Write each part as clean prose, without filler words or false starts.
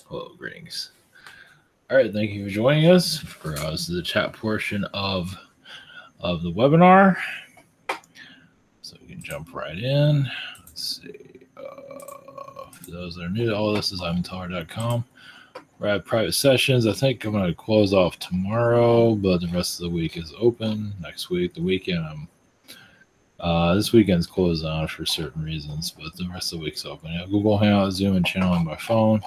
Hello, greetings. All right, thank you for joining us for this is the chat portion of the webinar. So we can jump right in. Let's see. For those that are new to all this, is ivanteller.com. We're at private sessions. I think I'm going to close off tomorrow, but the rest of the week is open. Next week, the weekend, this weekend's closed down for certain reasons, but the rest of the week's open. I have Google Hangout, Zoom, and channeling by phone.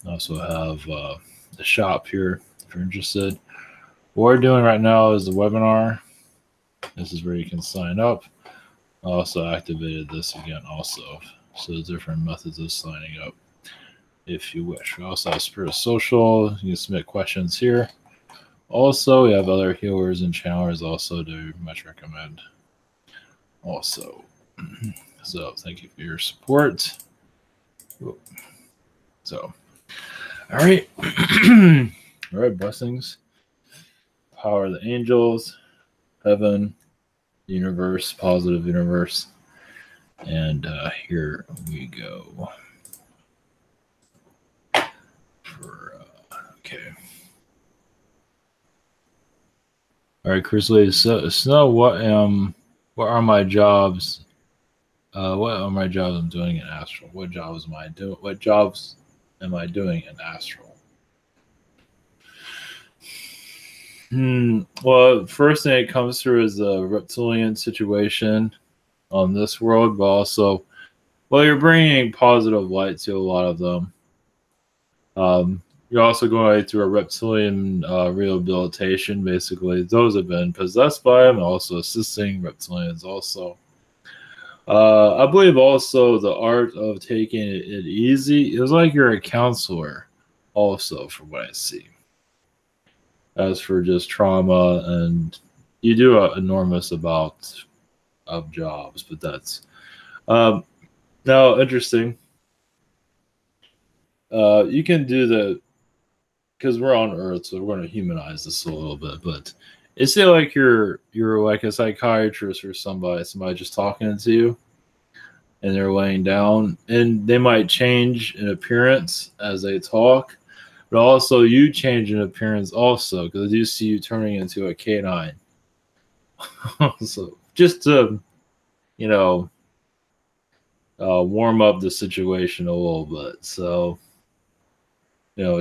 I also have the shop here if you're interested. What we're doing right now is the webinar. This is where you can sign up. I also activated this again also. So there's different methods of signing up if you wish. We also have Spirit Social. You can submit questions here. Also, we have other healers and channelers also to much recommend. Also, so thank you for your support. So, all right. All right, blessings. Power of the angels, heaven, universe, positive universe. And here we go. Okay. All right, Chris Lee. So, Snow, what are my jobs? What are my jobs I'm doing in astral? What jobs am I doing? What jobs am I doing in astral? Well, first thing it comes through is the reptilian situation on this world, but also, well, you're bringing positive light to a lot of them. You're also going through a reptilian rehabilitation. Basically, those have been possessed by him, and also assisting reptilians. Also, I believe also the art of taking it easy. It was like you're a counselor, also, from what I see. As for just trauma, and you do an enormous amount of jobs, but that's now interesting. You can do the, because we're on Earth, so we're going to humanize this a little bit. But it's like you're like a psychiatrist or somebody just talking to you, and they're laying down, and they might change in appearance as they talk. But also, you change in appearance also, because I do see you turning into a canine. So just to, warm up the situation a little bit. So,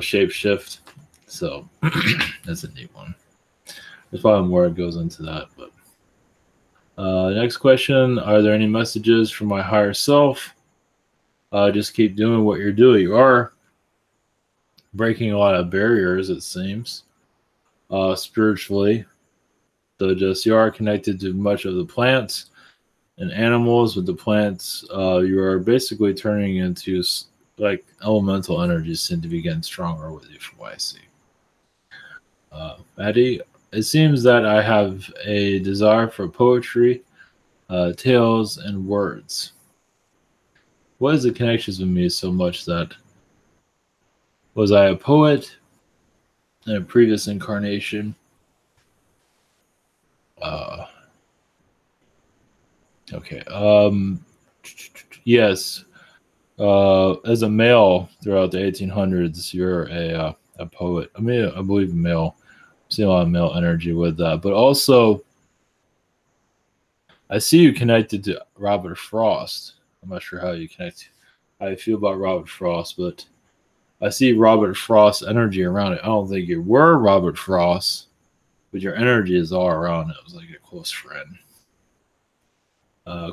shape shift. So that's a neat one. There's probably more that goes into that. But next question: are there any messages from my higher self? Just keep doing what you're doing. You are breaking a lot of barriers, it seems, spiritually. So just you are connected to much of the plants and animals. With the plants, you are basically turning into like elemental energies seem to be getting stronger with you from what I see. Maddie, it seems that I have a desire for poetry, tales, and words. What is the connections with me so much that was I a poet in a previous incarnation? Okay. Yes. As a male throughout the 1800s, you're a poet. I mean, I believe male. I see a lot of male energy with that, but also I see you connected to Robert Frost. I'm not sure how you feel about Robert Frost, but I see Robert Frost energy around it. I don't think you were Robert Frost, but your energy is all around it. It was like a close friend.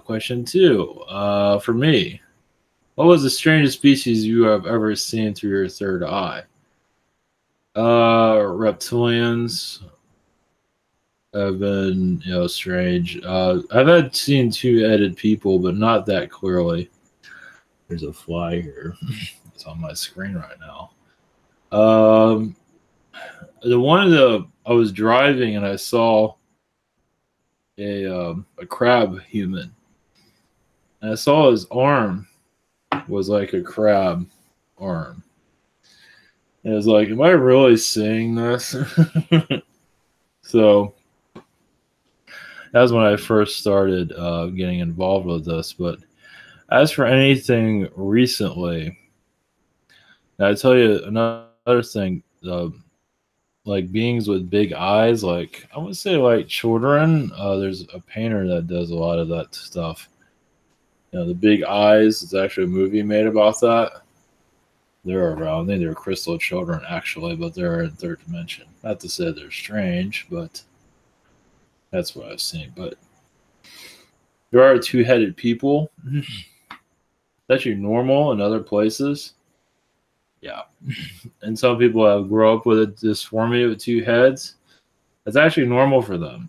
Question 2. For me, what was the strangest species you have ever seen through your third eye? Reptilians have been, strange. I've seen two-headed people, but not that clearly. There's a fly here. It's on my screen right now. I was driving and I saw a crab human. And I saw his arm was like a crab arm. And I was like, am I really seeing this? So that was when I first started getting involved with this. But as for anything recently, Now, I tell you another thing. Like beings with big eyes, like I would say, like children. There's a painter that does a lot of that stuff. The big eyes. It's actually a movie made about that. They're around. I think they're crystal children, actually, but they're in third dimension. Not to say they're strange, but that's what I've seen. But there are two-headed people. That's actually normal in other places. Yeah. And some people have grown up with a dysphoria with two heads. That's actually normal for them.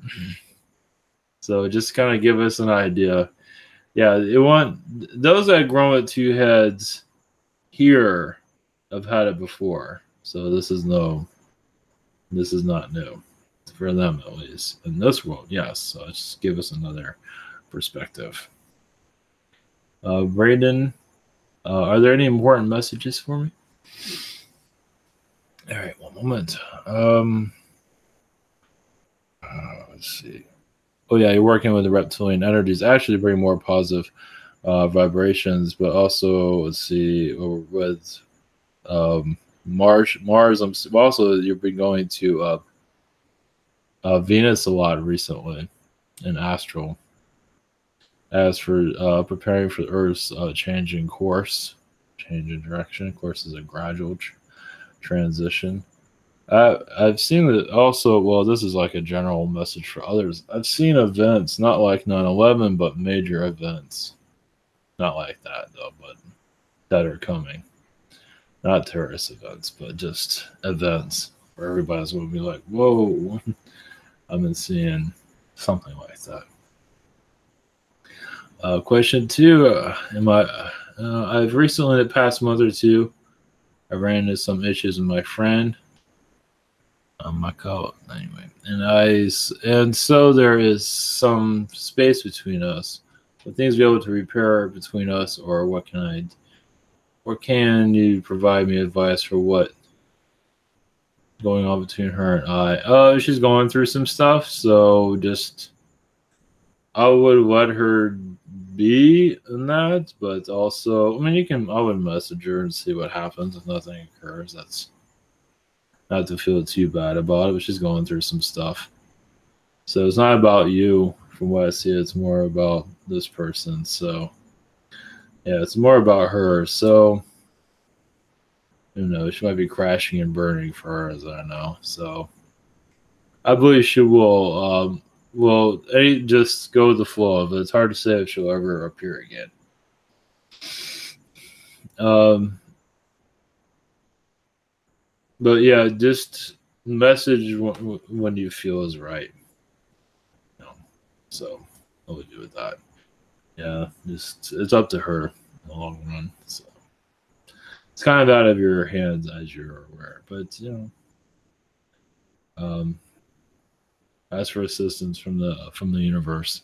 So just kind of give us an idea. Yeah, those that grow with two heads here have had it before. So this is not new for them, at least in this world. Yes. So just give us another perspective. Braden, are there any important messages for me? All right, one moment. Let's see. Oh yeah, you're working with the reptilian energies. Actually, bring more positive vibrations, but also let's see with Mars. Also, you've been going to Venus a lot recently, in astral. As for preparing for Earth's changing course, change in direction. Of course, is a gradual transition. I've seen it also. Well, this is like a general message for others. I've seen events, not like 9/11, but major events. Not like that, though, but that are coming. Not terrorist events, but just events where everybody's going to be like, whoa. I've been seeing something like that. Question 2. I've recently, in the past month or two, I ran into some issues with my friend. Anyway, and so there is some space between us. Would things be able to repair between us, or can you provide me advice for what going on between her and I? She's going through some stuff, so just I would let her be in that, but also, I mean, I would message her and see what happens if nothing occurs. That's not to feel too bad about it, but she's going through some stuff. So it's not about you, from what I see. It's more about this person. So yeah, it's more about her. So who knows? She might be crashing and burning for her, as I know. So I believe she will. Just go with the flow of it. It's hard to say if she'll ever appear again. But yeah, just message when you feel is right. So I'll leave you with that. Yeah, just it's up to her in the long run. So it's kind of out of your hands, as you're aware. But ask for assistance from the universe.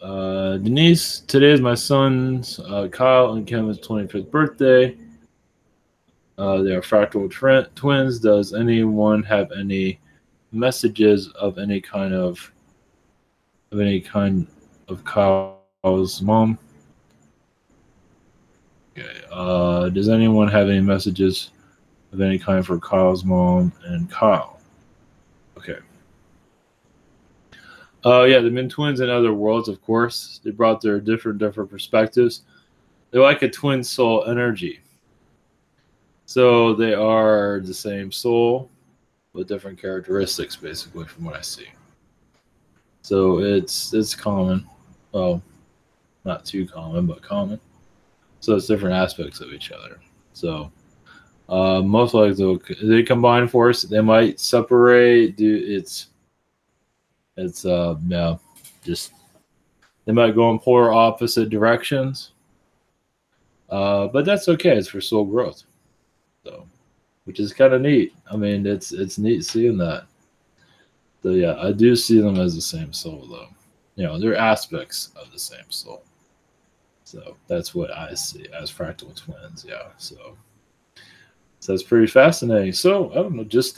Denise, today is my son's Kyle and Kevin's 25th birthday. They are fractal twins. Does anyone have any messages of any kind of Kyle's mom? Okay. Does anyone have any messages of any kind for Kyle's mom and Kyle? Okay. Yeah, they've been twins in other worlds, of course. They brought their different perspectives. They're like a twin soul energy. So they are the same soul with different characteristics, basically, from what I see. So it's common. Well, not too common, but common. So it's different aspects of each other. So most likely they combine force. They might separate. Just they might go in polar opposite directions. But that's okay. It's for soul growth. So, which is kind of neat. I mean, it's neat seeing that. So yeah, I do see them as the same soul, though. They're aspects of the same soul. So that's what I see as fractal twins. Yeah. So that's pretty fascinating. So I don't know. Just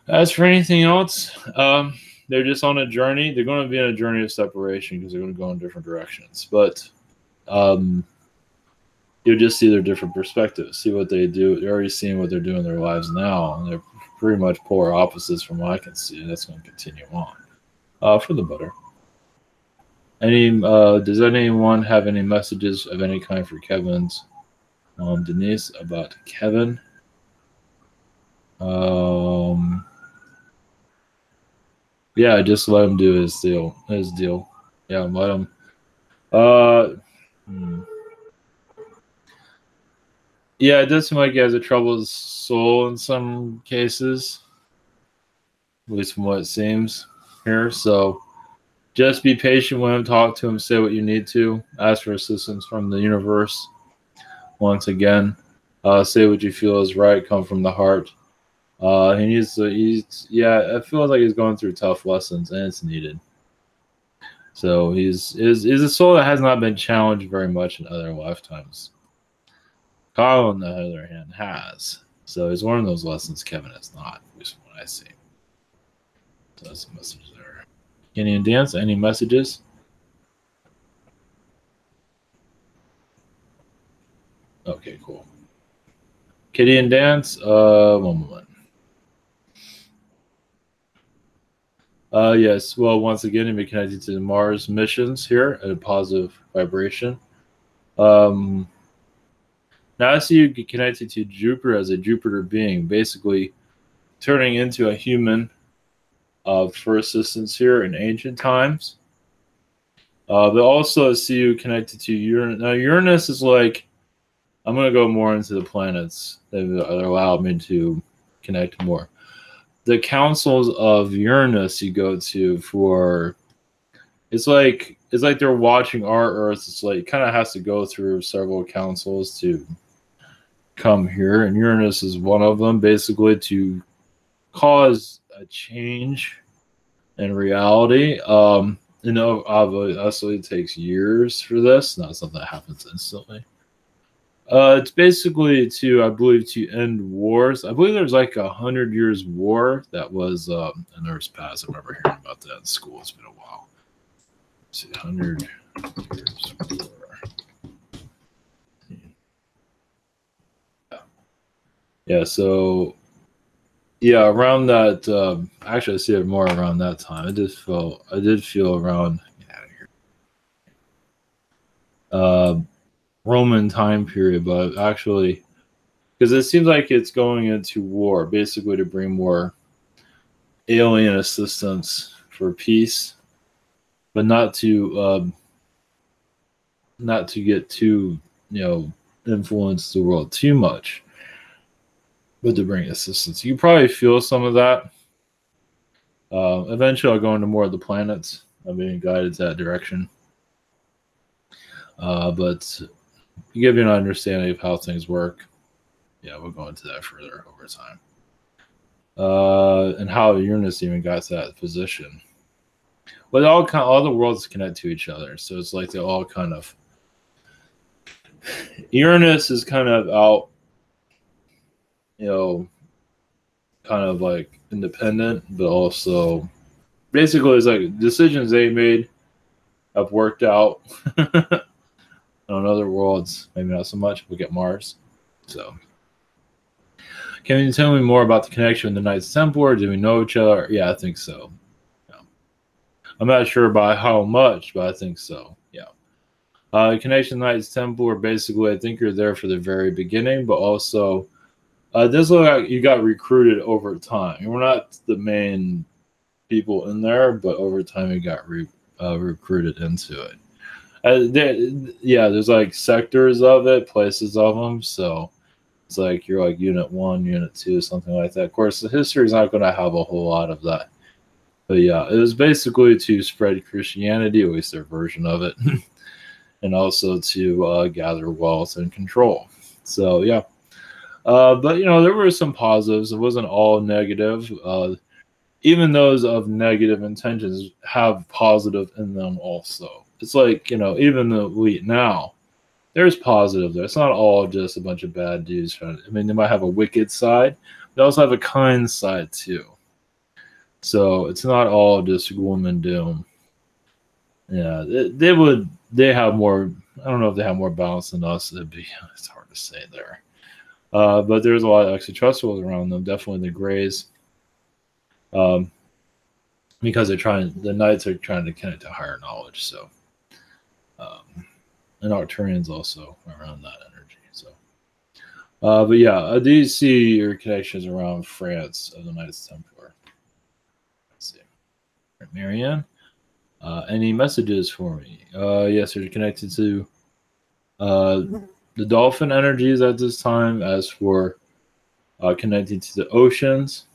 as for anything else, they're just on a journey. They're going to be on a journey of separation because they're going to go in different directions. But you'll just see their different perspectives, see what they do. You're already seeing what they're doing in their lives now, and they're pretty much polar opposites from what I can see, and that's going to continue on for the better. Does anyone have any messages of any kind for Kevin's Denise about Kevin? Yeah, just let him do his deal. Yeah, let him. Yeah, it does seem like he has a troubled soul in some cases, at least from what it seems here. So just be patient with him, talk to him, say what you need to, ask for assistance from the universe. Once again, say what you feel is right, come from the heart. He needs to. I feel like he's going through tough lessons, and it's needed. So he's a soul that has not been challenged very much in other lifetimes. Kyle, on the other hand, has. So he's learned those lessons Kevin has not, at least from what I see. So that's the message there. Kenny and Dance, any messages? Okay, cool. Kitty and Dance, one moment. Yes, well, once again, you'll be connected to the Mars missions here at a positive vibration. Now I see you get connected to Jupiter as a Jupiter being, basically turning into a human for assistance here in ancient times. But also I see you connected to Uranus. Now Uranus is like, I'm going to go more into the planets that allowed me to connect more. The councils of Uranus you go to for, it's like they're watching our Earth. It's like, it kind of has to go through several councils to come here, and Uranus is one of them, basically to cause a change in reality. Obviously it takes years for this, not something that happens instantly. It's basically to, I believe, to end wars. I believe there's like 100 years war that was in Earth's past. I remember hearing about that in school. It's been a while. Let's see, 100 years war. Yeah, so yeah, around that. Actually, I see it more around that time. I did feel around. Get out of here. Roman time period, but actually, because it seems like it's going into war, basically to bring more alien assistance for peace, but not to get too, influence the world too much, but to bring assistance. You probably feel some of that. Eventually, I'll go into more of the planets. I'm being guided to that direction, but to give you an understanding of how things work, yeah, we'll go into that further over time. And how Uranus even got to that position. But all the worlds connect to each other, so it's like they all kind of. Uranus is kind of out, kind of like independent, but also basically it's like decisions they made have worked out. On other worlds, maybe not so much. We'll get Mars. So, can you tell me more about the connection with the Knights Templar? Do we know each other? Yeah, I think so. Yeah. I'm not sure by how much, but I think so. Yeah. Connection Knights Templar, basically, I think you're there for the very beginning, but also, this looks like you got recruited over time. We're not the main people in there, but over time you got recruited into it. There's like sectors of it, places of them. So it's like you're like Unit 1, Unit 2, something like that. Of course, the history is not going to have a whole lot of that. But yeah, it was basically to spread Christianity, at least their version of it, and also to gather wealth and control. So yeah. But there were some positives. It wasn't all negative. Even those of negative intentions have positive in them also. It's like, even the elite now, there's positive there. It's not all just a bunch of bad dudes. They might have a wicked side. They also have a kind side too. So it's not all just gloom and doom. Yeah, they would. They have more. I don't know if they have more balance than us. It's hard to say there. But there's a lot of extraterrestrials around them. Definitely the Greys, um, because they're trying. The Knights are trying to connect to higher knowledge. So, um, and Arcturians also around that energy. So, but yeah, I do see your connections around France of the Knights Templar. Let's see, Marianne. Any messages for me? Yes, they're connected to uh, the dolphin energies at this time. As for connecting to the oceans,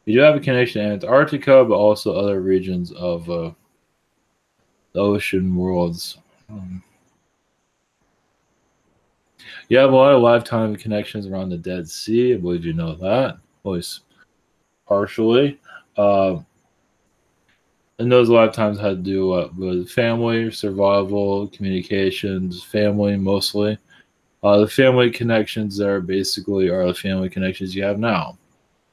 we do have a connection to Antarctica, but also other regions of the ocean worlds. Um, you have a lot of lifetime connections around the Dead Sea. I believe you know that, at least partially. Uh, and those lifetimes had to do with family, survival, communications, family mostly. The family connections there basically are the family connections you have now.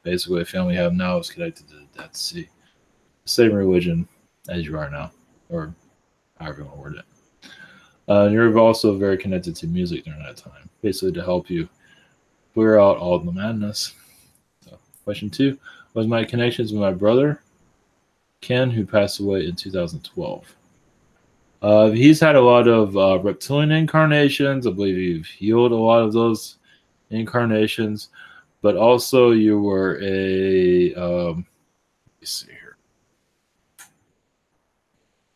Basically, the family you have now is connected to the Dead Sea. Same religion as you are now, or however you want to word it. You're also very connected to music during that time, basically to help you clear out all the madness. So, question 2 was my connections with my brother, Ken, who passed away in 2012. He's had a lot of reptilian incarnations. I believe you've healed a lot of those incarnations, but also you were a. Let me see here.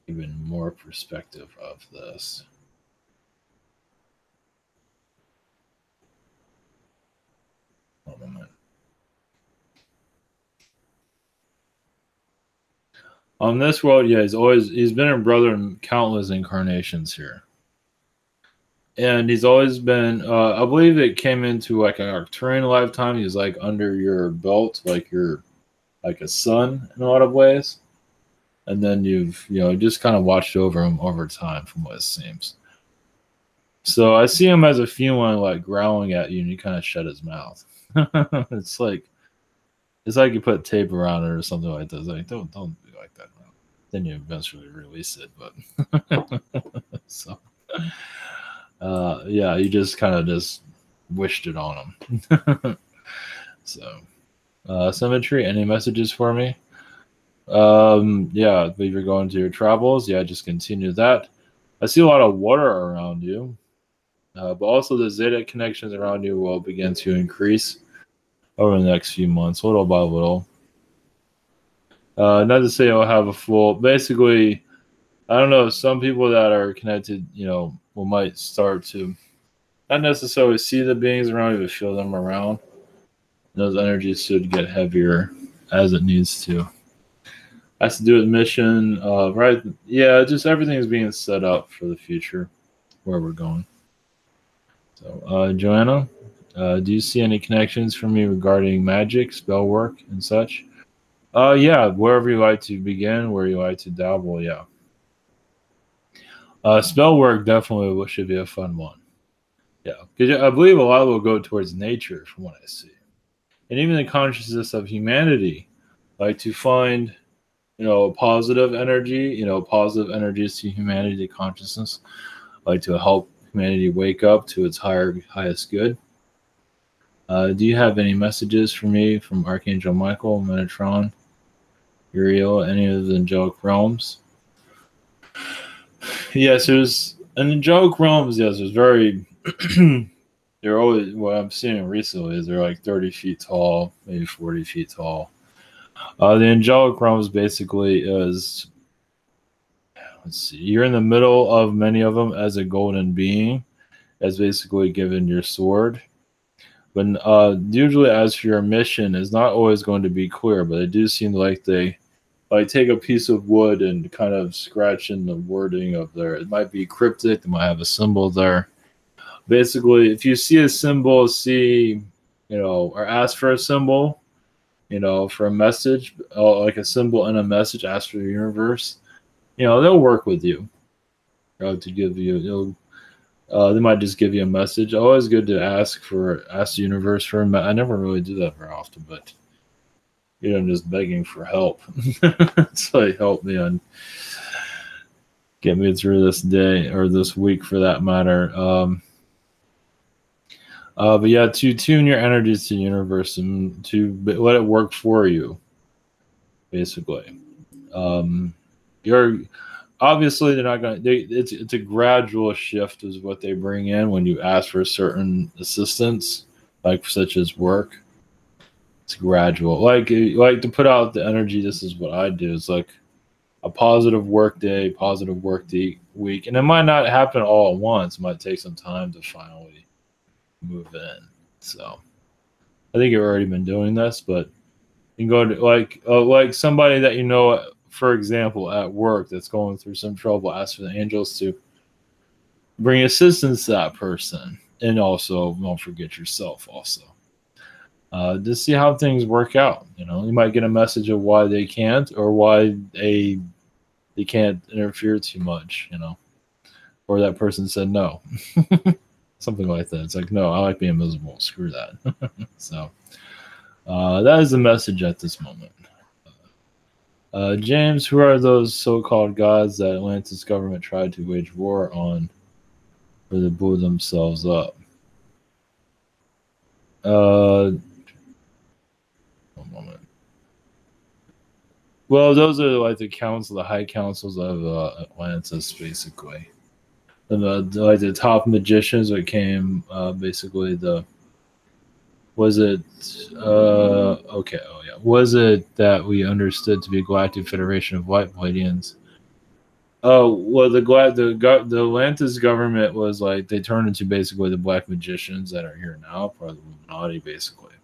Even more perspective of this. Hold on a minute. On this world, yeah, he's been a brother in countless incarnations here. And he's always been I believe it came into like an Arcturian lifetime. He's like under your belt, like you're like a son in a lot of ways. And then you've just kind of watched over him over time from what it seems. So I see him as a feline like growling at you and you kind of shut his mouth. it's like you put tape around it or something like that. It's like don't be like that. Then you eventually release it, but so yeah, you just kind of just wished it on him. So symmetry, any messages for me? Yeah, I believe you're going to your travels. Yeah, just continue that. I see a lot of water around you, but also the Zeta connections around you will begin to increase over the next few months, little by little. Not to say I'll have a full. Basically, I don't know. Some people that are connected, might start to not necessarily see the beings around you, but feel them around. And those energies should get heavier as it needs to. Has to do with mission, right? Yeah, just everything is being set up for the future, where we're going. So, Joanna, do you see any connections for me regarding magic, spell work, and such? Yeah, wherever you like to begin, where you like to dabble, yeah. Spell work definitely should be a fun one. Yeah, because I believe a lot will go towards nature, from what I see, and even the consciousness of humanity, like to find, positive energy, positive energies to humanity, consciousness, like to help humanity wake up to its highest good. Do you have any messages for me from Archangel Michael, Metatron, Uriel, any of the angelic realms? Yes, there's an angelic realms. Yes, there's very. They're always what I'm seeing recently is they're like 30 feet tall, maybe 40 feet tall. The angelic realms basically is. Let's see. You're in the middle of many of them as a golden being, as basically given your sword. But usually, as for your mission, is not always going to be clear. But it do seem like they like take a piece of wood and kind of scratch in the wording of there. It might be cryptic. They might have a symbol there. Basically, if you see a symbol, or ask for a symbol, for a message, like a symbol and a message, ask for the universe. They'll work with you to give you. They might just give you a message. Always good to ask the universe for. I never really do that very often, but I'm just begging for help. It's like help me on. get me through this day or this week for that matter. But yeah, to tune your energies to the universe and to let it work for you, basically. You're obviously they're not going to. It's a gradual shift is what they bring in when you ask for certain assistance, like such as work. It's gradual, like to put out the energy. This is what I do. It's like a positive work day, positive week, and it might not happen all at once. It might take some time to finally move in. So I think you've already been doing this, but you can go to like somebody that you know, for example, at work that's going through some trouble. Ask for the angels to bring assistance to that person, and also don't forget yourself. Also, to see how things work out. You know, you might get a message of why they can't or why they can't interfere too much. You know, or that person said no. Something like that. It's like, no, I like being invisible. Screw that. So that is the message at this moment. James, who are those so-called gods that Atlantis government tried to wage war on, or they blew themselves up? One moment. Well, those are like the high councils of Atlantis, basically. And like the top magicians that came, basically was it okay, oh yeah, was it that we understood to be Galactic Federation of White Palladians? Oh well, the Atlantis government was like they turned into basically the black magicians that are here now, part of the Illuminati, basically.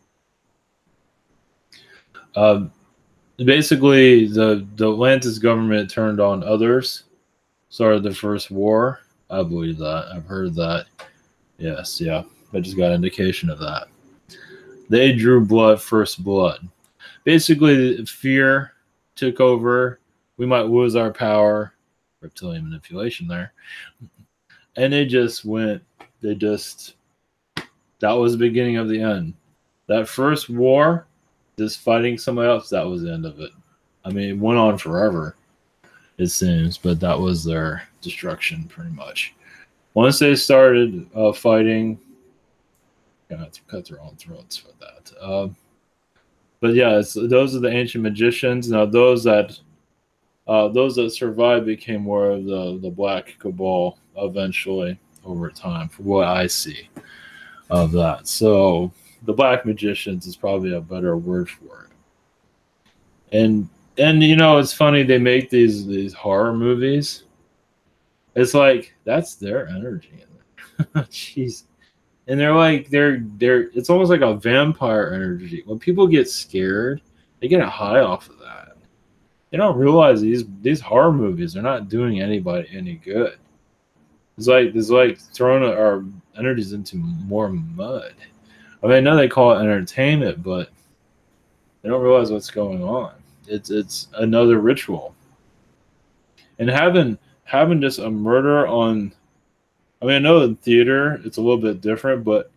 Basically, the Atlantis government turned on others, started the first war. I believe that. I've heard that. Yes, yeah. I just got indication of that. They drew first blood. Basically, fear took over. We might lose our power. Reptilian manipulation there. And they just went, that was the beginning of the end. That first war, just fighting somebody else, that was the end of it. I mean, it went on forever, it seems, but that was their destruction pretty much. Once they started fighting, gonna have to cut their own throats for that. But yeah, those are the ancient magicians. Now those that survived became more of the black cabal eventually over time, for what I see of that. So the black magicians is probably a better word for it. And you know, it's funny they make these horror movies. It's like that's their energy in there. Jeez. And they're it's almost like a vampire energy. When people get scared, they get a high off of that. They don't realize these horror movies are not doing anybody any good. It's like throwing our energies into more mud. I mean, I know they call it entertainment, but they don't realize what's going on. It's another ritual. And having just a murder on, I mean, I know in theater it's a little bit different, but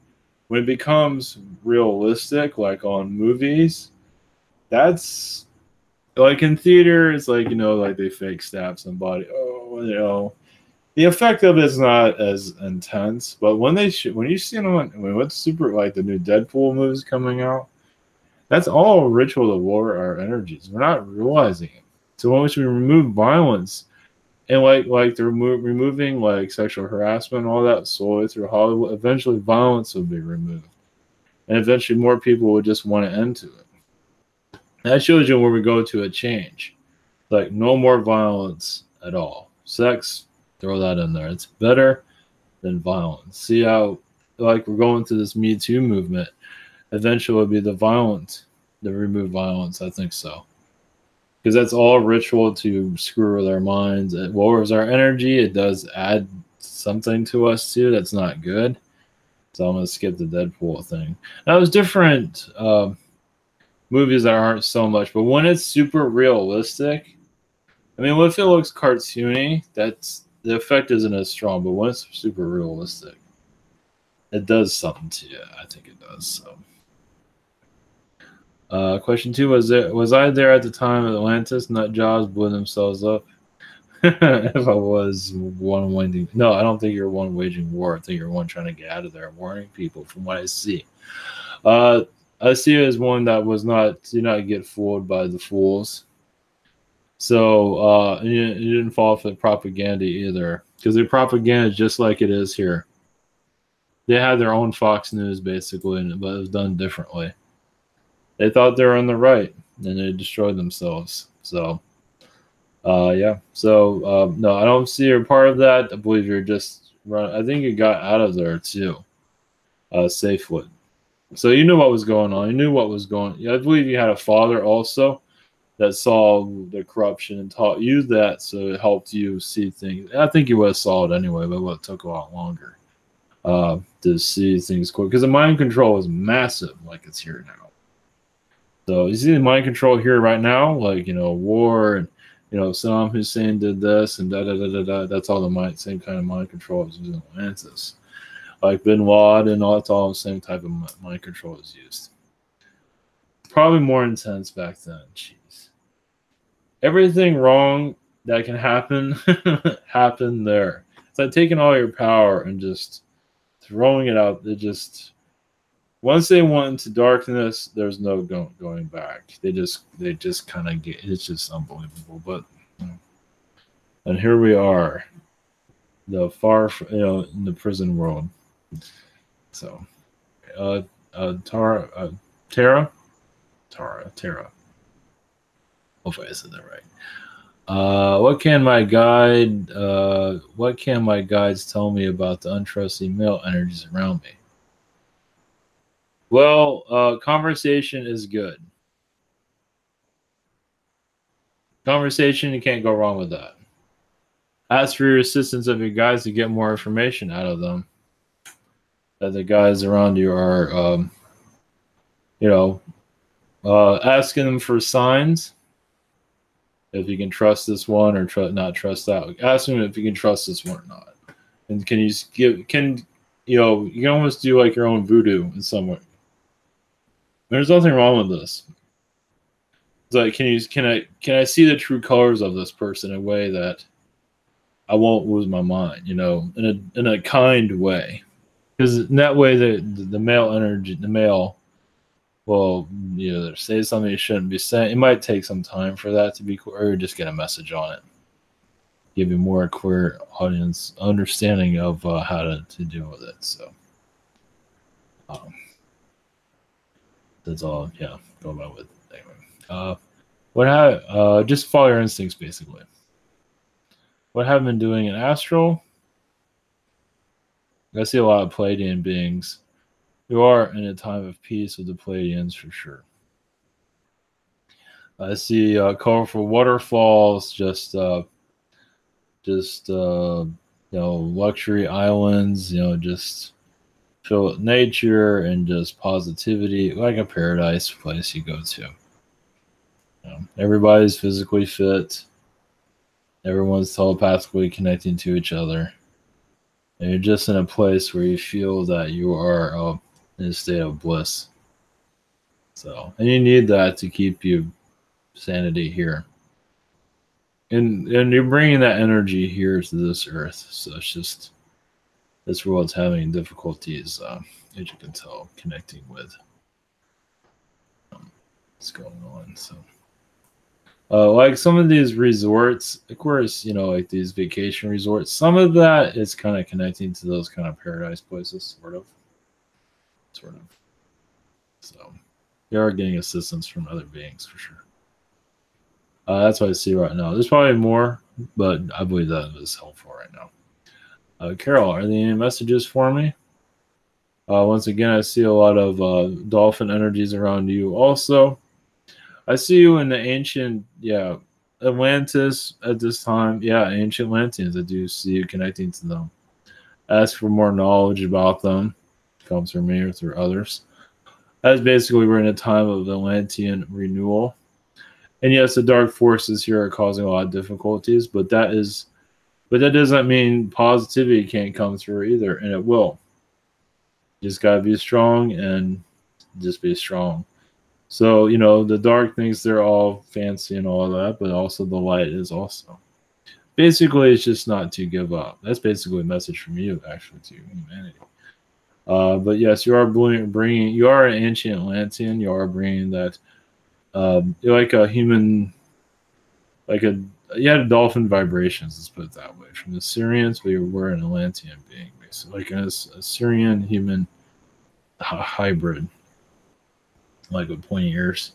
when it becomes realistic, like on movies, that's like in theater, it's like, you know, like they fake stab somebody. Oh, you know, the effect of it is not as intense. But when when you see them, when what's super like the new Deadpool movies coming out, that's all ritual to lower our energies. We're not realizing it. So once we remove violence, and like they're removing like sexual harassment and all that slowly through Hollywood, eventually violence will be removed, and eventually more people will just want to end to it. That shows you where we go to a change, like no more violence at all. Sex, throw that in there. It's better than violence. See how like we're going through this Me Too movement. Eventually, it'll be the remove violence. I think so. Because that's all ritual to screw with our minds. It lowers our energy. It does add something to us too. That's not good. So I'm gonna skip the Deadpool thing. Now there's different movies that aren't so much, but when it's super realistic, I mean, if it looks cartoony, that's the effect isn't as strong. But when it's super realistic, it does something to you. I think it does. So. Question 2, was I there at the time of Atlantis? Nut jobs blew themselves up. if I was one waging, no, I don't think you're one waging war. I think you're one trying to get out of there, warning people from what I see. Uh, I see it as one that was not do not get fooled by the fools. So you didn't fall for the propaganda either, because the propaganda is just like it is here. They had their own Fox News basically, but it was done differently. They thought they were on the right, and they destroyed themselves. So, yeah. So, no, I don't see you're part of that. I believe you're just run. I think you got out of there too, safely. So you knew what was going on. You knew what was going. Yeah, I believe you had a father also that saw the corruption and taught you that, so it helped you see things. I think you would have saw it anyway, but it took a lot longer to see things quick because the mind control is massive, like it's here now. So you see the mind control here right now, like war and Saddam Hussein did this and da da da da da. That's all same kind of mind control as using Atlantis. Like Bin Laden and all that's all the same type of mind control is used. Probably more intense back then. Jeez. Everything wrong that can happen happened there. It's like taking all your power and just throwing it out. It just once they went into darkness, there's no going back. They just kind of get. It's just unbelievable. But and here we are, the far in the prison world. So, Tara. Hopefully I said that right. What can my guides tell me about the untrusting male energies around me? Well, conversation is good. Conversation, you can't go wrong with that. Ask for your assistance of your guides to get more information out of them. That the guys around you are, asking them for signs. If you can trust this one or not trust that. Ask them if you can trust this one or not. And can you you can almost do like your own voodoo in some way. There's nothing wrong with this. It's like, can I see the true colors of this person in a way that I won't lose my mind, in a kind way. Because in that way the male energy, the male will say something you shouldn't be saying. It might take some time for that to be clear, or just get a message on it. Give you more clear audience understanding of how to deal with it. So that's all. Yeah, go about with it. Anyway, just follow your instincts basically. What have I been doing in astral? I see a lot of Pleiadian beings. You are in a time of peace with the Pleiadians for sure. I see colorful waterfalls, just luxury islands, just filled with nature and just positivity, like a paradise place you go to. Everybody's physically fit. Everyone's telepathically connecting to each other. And you're just in a place where you feel that you are in a state of bliss. So, and you need that to keep you sanity here. And you're bringing that energy here to this earth. So it's just, this world's having difficulties, as you can tell, connecting with what's going on. So, like some of these resorts, of course, like these vacation resorts, some of that is kind of connecting to those kind of paradise places, sort of. So you are getting assistance from other beings for sure. That's what I see right now. There's probably more, but I believe that is helpful right now. Carol, are there any messages for me? Once again, I see a lot of dolphin energies around you also. I see you in the ancient, Atlantis at this time. Yeah, ancient Atlanteans. I do see you connecting to them. Ask for more knowledge about them. Comes from me or through others. That's basically we're in a time of Atlantean renewal. And yes, the dark forces here are causing a lot of difficulties, but that doesn't mean positivity can't come through either, and it will. You just gotta be strong and just be strong. So, the dark thinks they're all fancy and all that, but also the light is also. basically it's just not to give up. That's basically a message from you, actually, to humanity. But yes, you are bringing. You are an ancient Atlantean. You are bringing that. You're like a human, like a you had dolphin vibrations. Let's put it that way. From the Syrians, we were an Atlantean being, basically, like an Assyrian human hybrid, like with pointy ears.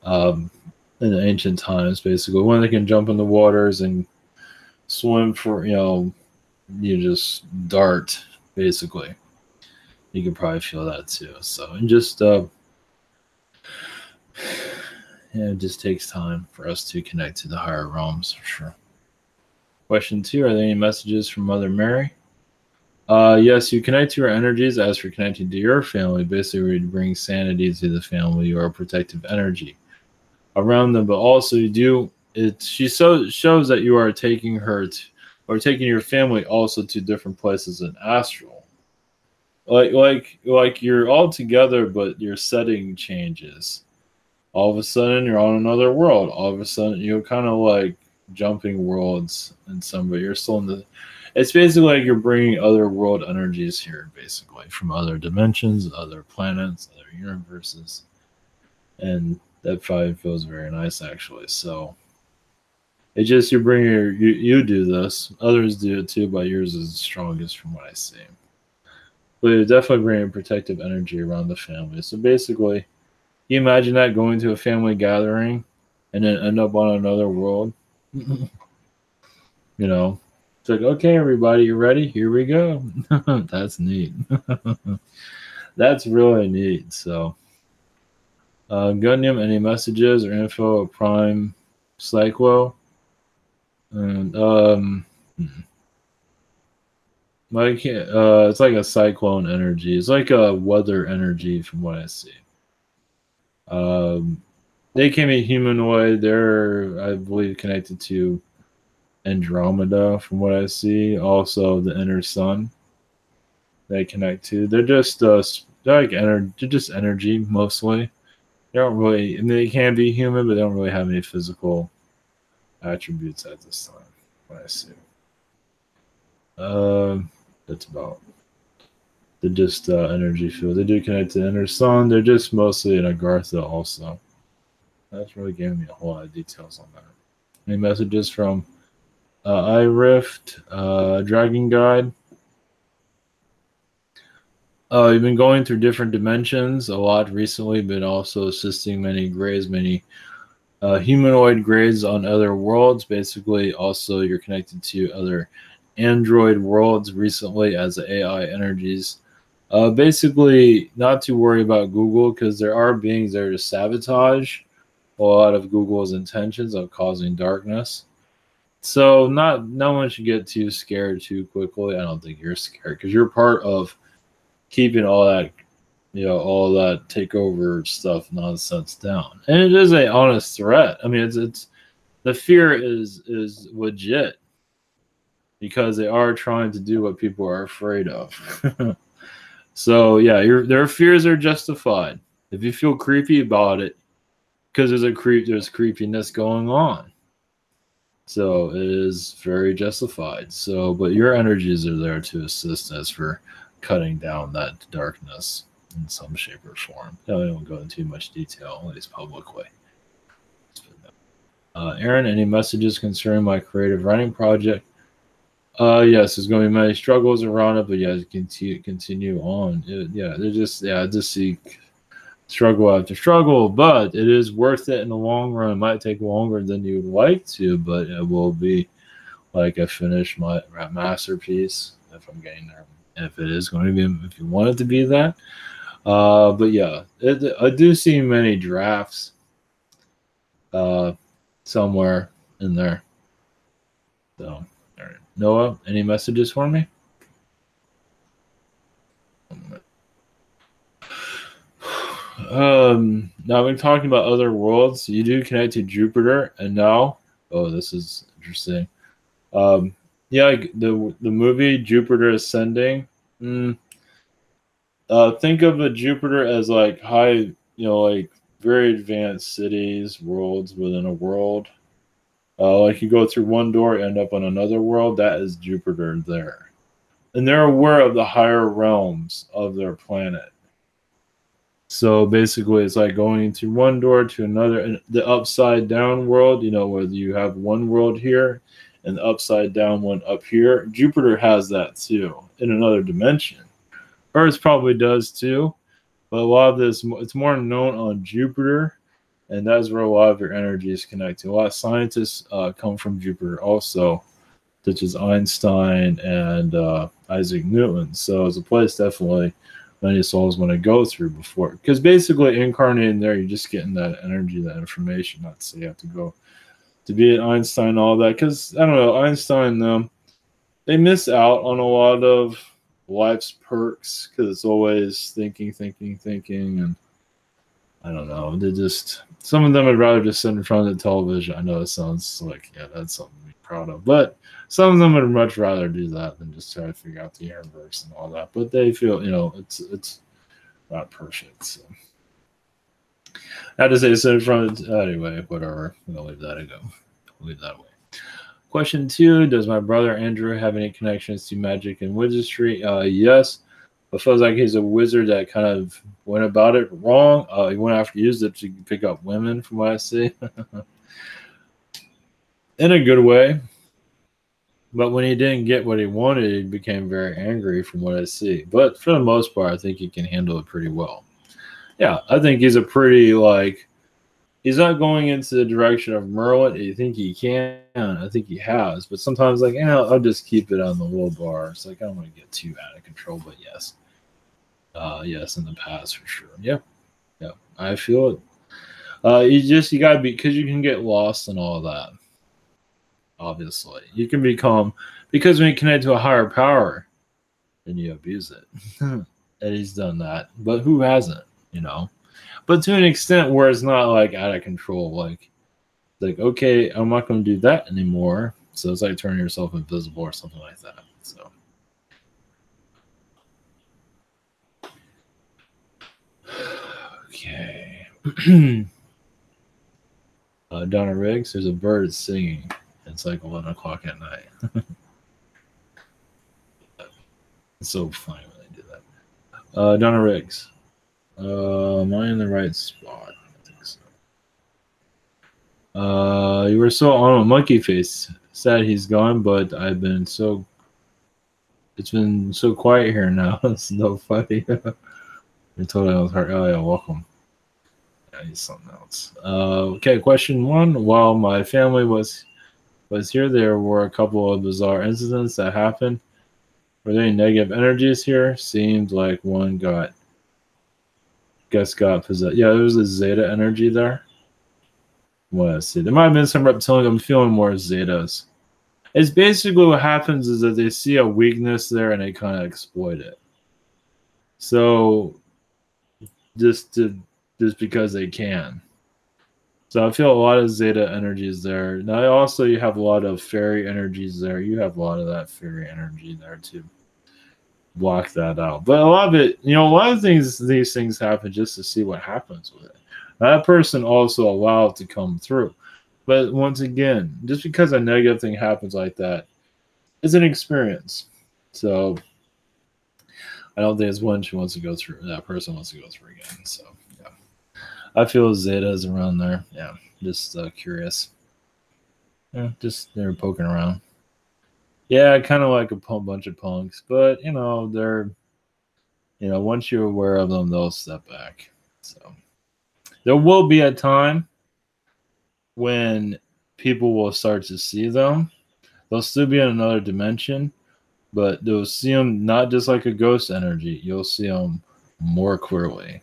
Um, in the ancient times, basically, one that can jump in the waters and swim for you just dart, basically. You can probably feel that too. So, and just yeah, it just takes time for us to connect to the higher realms for sure. Question 2: are there any messages from Mother Mary? Yes, you connect to your energies. As for connecting to your family, basically you bring sanity to the family. You are a protective energy around them, but also you do it. She shows that you are taking her to, or taking your family also to different places in astral. Like you're all together, but your setting changes. All of a sudden, you're on another world. All of a sudden, you're kind of like jumping worlds in some, but you're still in the. It's basically like you're bringing other world energies here, basically from other dimensions, other planets, other universes, and that probably feels very nice, actually. So it's just you bring you do this. Others do it too, but yours is the strongest from what I see. But you definitely bring protective energy around the family. So basically, you imagine that going to a family gathering and then end up on another world. you know, it's like, okay, everybody, you ready? Here we go. That's neat. That's really neat. So, Gundam, any messages or info of Prime Cyclo? And like it's like a cyclone energy. It's like a weather energy from what I see. They can be humanoid. They're, I believe, connected to Andromeda from what I see. Also, the inner sun they connect to. They're just they're like they're just energy mostly. They don't really. I mean, they can be human, but they don't really have any physical attributes at this time. What I see. That's about. They're just energy field. They do connect to the inner sun. They're just mostly in Agartha also. That's really giving me a whole lot of details on that. Any messages from iRift, Dragon Guide? You've been going through different dimensions a lot recently, but also assisting many grays, many humanoid grays on other worlds. Basically, also you're connected to other android worlds recently as the AI energies. Basically, not to worry about Google because there are beings there to sabotage a lot of Google's intentions of causing darkness. So no one should get too scared too quickly. I don't think you're scared because you're part of keeping all that all that takeover stuff nonsense down. And it is a honest threat. I mean it's the fear is legit because they are trying to do what people are afraid of. So yeah, their fears are justified. If you feel creepy about it, because there's creepiness going on. So it is very justified. So, but your energies are there to assist us for cutting down that darkness in some shape or form. I don't go into too much detail, at least publicly. Aaron, any messages concerning my creative writing project? Yes, there's going to be many struggles around it, but yeah, continue on. I just see struggle after struggle, but it is worth it in the long run. It might take longer than you would like to, but it will be like I finish my masterpiece if I'm getting there. If it is going to be, if you want it to be that. But yeah, I do see many drafts somewhere in there. So, all right. Noah, any messages for me? Now I've been talking about other worlds. You do connect to Jupiter, and now, oh, this is interesting. Yeah, like the movie Jupiter Ascending. Think of a Jupiter as like high, like very advanced cities, worlds within a world. Like you go through one door, end up on another world. That is Jupiter there, and they're aware of the higher realms of their planet. So basically, it's like going through one door to another, and the upside down world. You know, where you have one world here and the upside down one up here. Jupiter has that too in another dimension. Earth probably does too, but a lot of this it's more known on Jupiter, and that's where a lot of your energy is connected. A lot of scientists come from Jupiter also, such as Einstein and Isaac Newton. So it's a place definitely many souls want to go through before, because basically incarnating there, you're just getting that energy, that information. Not to say you have to go to be at Einstein, all that, because I don't know, Einstein, they miss out on a lot of life's perks because it's always thinking, and I don't know. They just, some of them would rather just sit in front of the television. I know it sounds like, yeah, that's something to be proud of, but some of them would much rather do that than just try to figure out the universe and all that. But they feel, it's not perfect. So I had to say sit in front of, anyway, whatever. We'll leave that go. We'll leave that away. Question 2, does my brother Andrew have any connections to magic and wizardry? Yes. It feels like he's a wizard that kind of went about it wrong. He went after, used it to pick up women, from what I see. In a good way. But when he didn't get what he wanted, he became very angry, from what I see. But for the most part, I think he can handle it pretty well. Yeah, I think he's a pretty, like, he's not going into the direction of Merlin. I think he can. I think he has. But sometimes, like, I'll just keep it on the low bar. It's like, I don't want to get too out of control. But yes. Yes, in the past, for sure. Yeah. Yeah. I feel it. You got to be, because you can get lost and all that. Obviously. You can become, because when you connect to a higher power, then you abuse it. And he's done that. But who hasn't, But to an extent where it's not like out of control, like okay, I'm not going to do that anymore. So it's like turning yourself invisible or something like that. So okay. Donna Riggs, there's a bird singing. It's like 11 o'clock at night. It's so funny when they do that. Donna Riggs. Am I in the right spot? I think so. You were so on a monkey face. Sad he's gone, but it's been so quiet here now. It's no funny. I told I was hurt. Oh yeah, welcome. Yeah, he's something else. Okay, question 1. While my family was here, there were a couple of bizarre incidents that happened. Were there any negative energies here? Seemed like one got possessed. Yeah, there was a Zeta energy there. What I see. There might have been some reptilian. I'm feeling more Zetas. It's basically what happens is that they see a weakness there and they kind of exploit it. So just because they can. So I feel a lot of Zeta energies there. Now also you have a lot of fairy energies there. You have a lot of that fairy energy there too. Block that out. But a lot of it, a lot of these things happen just to see what happens with it. That person also allowed to come through. But once again, just because a negative thing happens like that, it's an experience. So I don't think it's one she wants to go through. That person wants to go through again. So yeah, I feel Zeta is around there. Yeah, just curious. Yeah, just they're poking around. Yeah, kind of like a bunch of punks, but they're once you're aware of them, they'll step back. So there will be a time when people will start to see them. They'll still be in another dimension, but they'll see them not just like a ghost energy. You'll see them more clearly.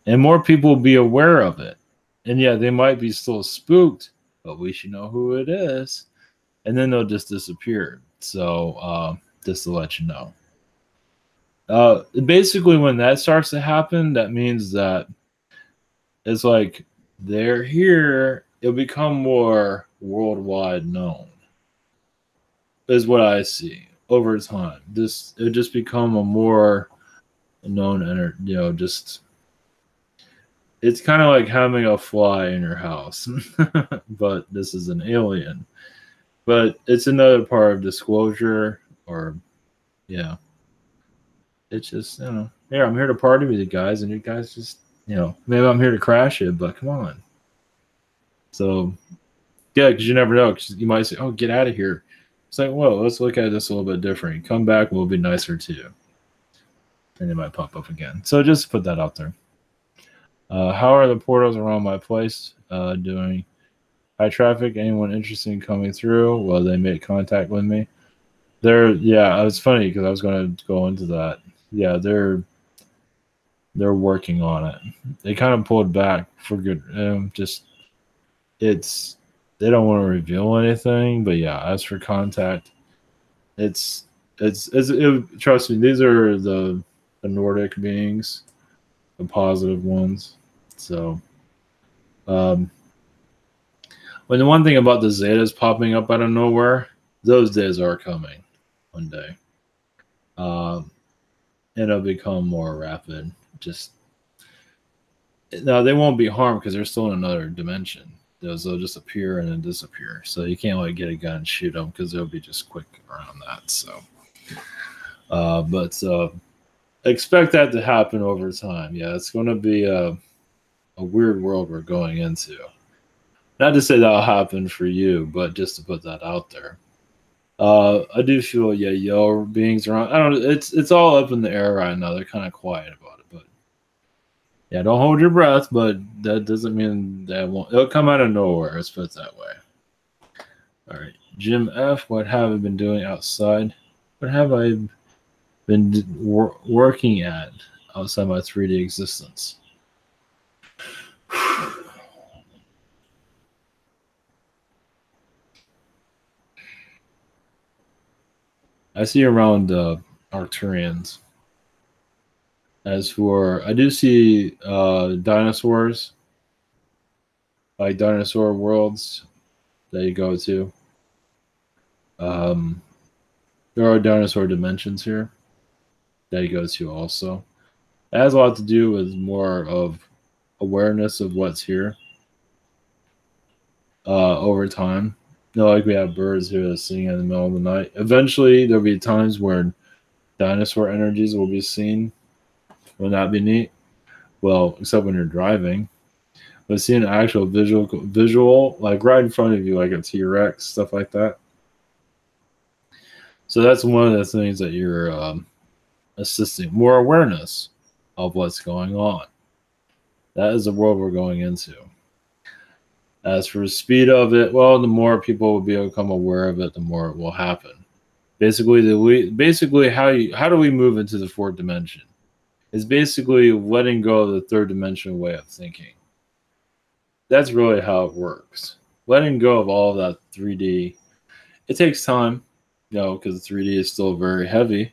And more people will be aware of it. And yeah, they might be still spooked, but we should know who it is. And then they'll just disappear. So just to let you know. Basically, when that starts to happen, that means that it's like they're here. It'll become more worldwide known, is what I see over time. It'll just become a more known energy. Just it's kind of like having a fly in your house, but this is an alien. But it's another part of disclosure, or yeah, it's just here I'm here to party with you guys, and you guys just maybe I'm here to crash it, but come on. So yeah, because you never know. Because you might say, "Oh, get out of here." It's like, whoa, let's look at this a little bit different. Come back, we'll be nicer to you, and it might pop up again. So just put that out there. How are the portals around my place doing? High traffic? Anyone interested in coming through? Will they make contact with me? Yeah, it's funny because I was going to go into that. Yeah, they're working on it. They kind of pulled back for good. Just it's they don't want to reveal anything, but yeah, as for contact, it's trust me, these are the Nordic beings, the positive ones. So, um, when the one thing about the Zetas popping up out of nowhere, those days are coming one day. Um, and it'll become more rapid. Just no, they won't be harmed because they're still in another dimension. They'll just appear and then disappear. So you can't like get a gun and shoot them because they'll be just quick around that. So, but expect that to happen over time. Yeah, it's going to be a weird world we're going into. Not to say that'll happen for you, but just to put that out there. I do feel yo beings around. I don't. It's all up in the air right now. They're kind of quiet about it, but yeah, don't hold your breath. But that doesn't mean that won't. It'll come out of nowhere. Let's put it that way. All right, Jim F. What have I been doing outside? What have I been working at outside my 3D existence? I see around Arcturians. As for, I do see dinosaurs, like dinosaur worlds that you go to. Um, there are dinosaur dimensions here that you go to also. It has a lot to do with more of awareness of what's here over time. Like we have birds here that sing in the middle of the night. Eventually, there'll be times where dinosaur energies will be seen. Will that be neat? Well, except when you're driving. But seeing an actual visual, like right in front of you, like a T-Rex, stuff like that. So that's one of the things that you're assisting more awareness of what's going on. That is the world we're going into. As for the speed of it, well, the more people will become aware of it, the more it will happen. Basically, how do we move into the fourth dimension? It's basically letting go of the third dimension way of thinking. That's really how it works. Letting go of all of that 3D. It takes time, because 3D is still very heavy.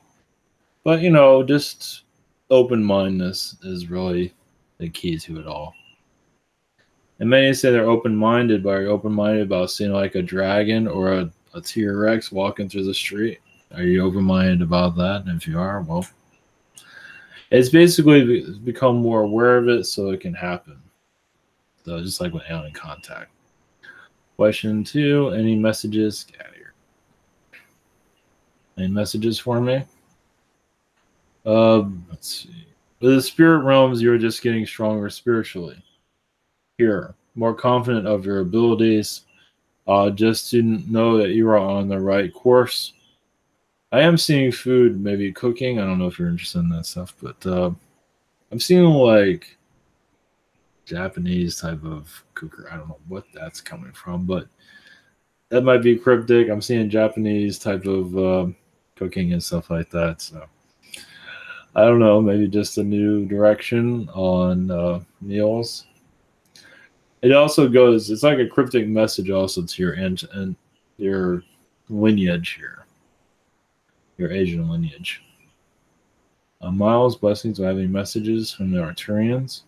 But, just open mindedness is really the key to it all. And many say they're open minded, but are you open minded about seeing like a dragon or a T-Rex walking through the street? Are you open minded about that? And if you are, well, it's basically become more aware of it so it can happen. So just like with alien contact. Question 2, any messages? Get out of here. Any messages for me? Let's see. With the spirit realms, you're just getting stronger spiritually. Here, more confident of your abilities. Just to know that you are on the right course. I am seeing food, maybe cooking. I don't know if you're interested in that stuff, but I'm seeing like Japanese type of cooker. I don't know what that's coming from, but that might be cryptic. I'm seeing Japanese type of cooking and stuff like that. So I don't know, maybe just a new direction on meals. It also goes. It's like a cryptic message also to your and your lineage here, your Asian lineage. Miles, blessings. Do I have any messages from the Arcturians?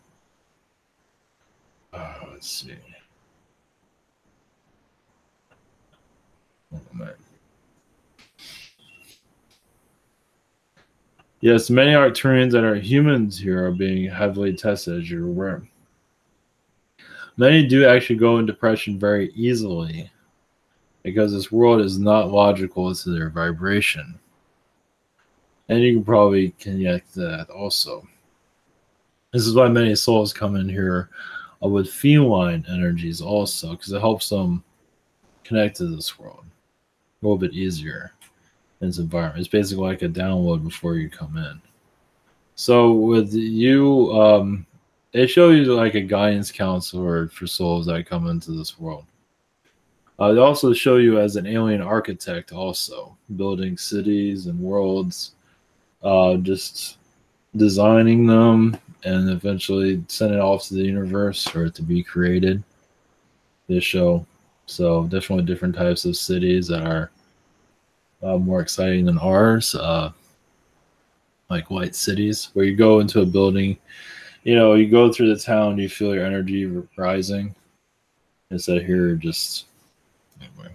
Let's see. Yes, many Arcturians that are humans here are being heavily tested, as you're aware. Many do actually go in depression very easily because this world is not logical to their vibration. And you can probably connect that also. This is why many souls come in here with feline energies also, because it helps them connect to this world a little bit easier in its environment. It's basically like a download before you come in. So with you, they show you like a guidance counselor for souls that come into this world. They also show you as an alien architect, also building cities and worlds, just designing them and eventually send it off to the universe for it to be created. This show, so definitely different types of cities that are more exciting than ours, like white cities, where you go into a building, you go through the town, you feel your energy rising. Instead here, just anyway,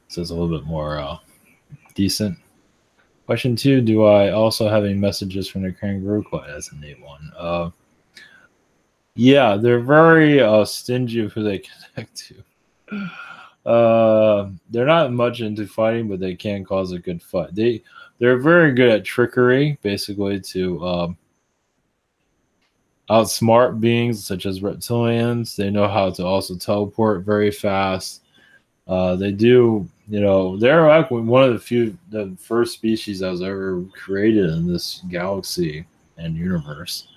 so it's a little bit more decent. Question 2, do I also have any messages from the Kangaroo Club? That's a neat one. Yeah, they're very stingy of who they connect to. They're not much into fighting, but they can cause a good fight. They're very good at trickery, basically to outsmart beings such as reptilians. They know how to also teleport very fast. They do, they're like one of the first species that was ever created in this galaxy and universe.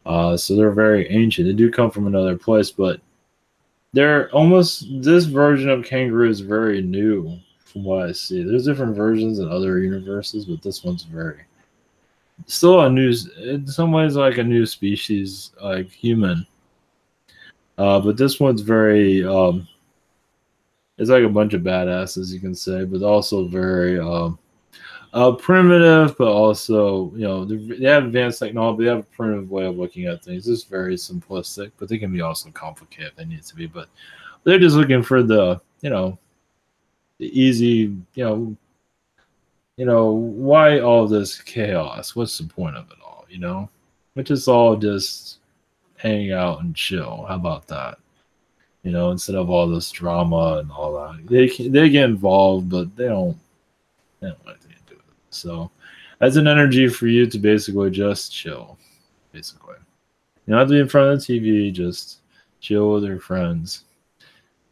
So they're very ancient. They do come from another place, but they're almost, this version of kangaroo is very new from what I see. There's different versions in other universes, but this one's still a new, in some ways like a new species, like human. But this one's very, it's like a bunch of badasses, you can say, but also very primitive, but also, they have advanced technology, but they have a primitive way of looking at things. It's very simplistic, but they can be also complicated if they need to be. But they're just looking for the easy, why all this chaos? What's the point of it all? Which is all just hang out and chill. How about that? Instead of all this drama and all that, they get involved, but they don't want anything to do with it. So, as an energy for you to basically just chill, basically, you don't have to be in front of the TV. Just chill with your friends.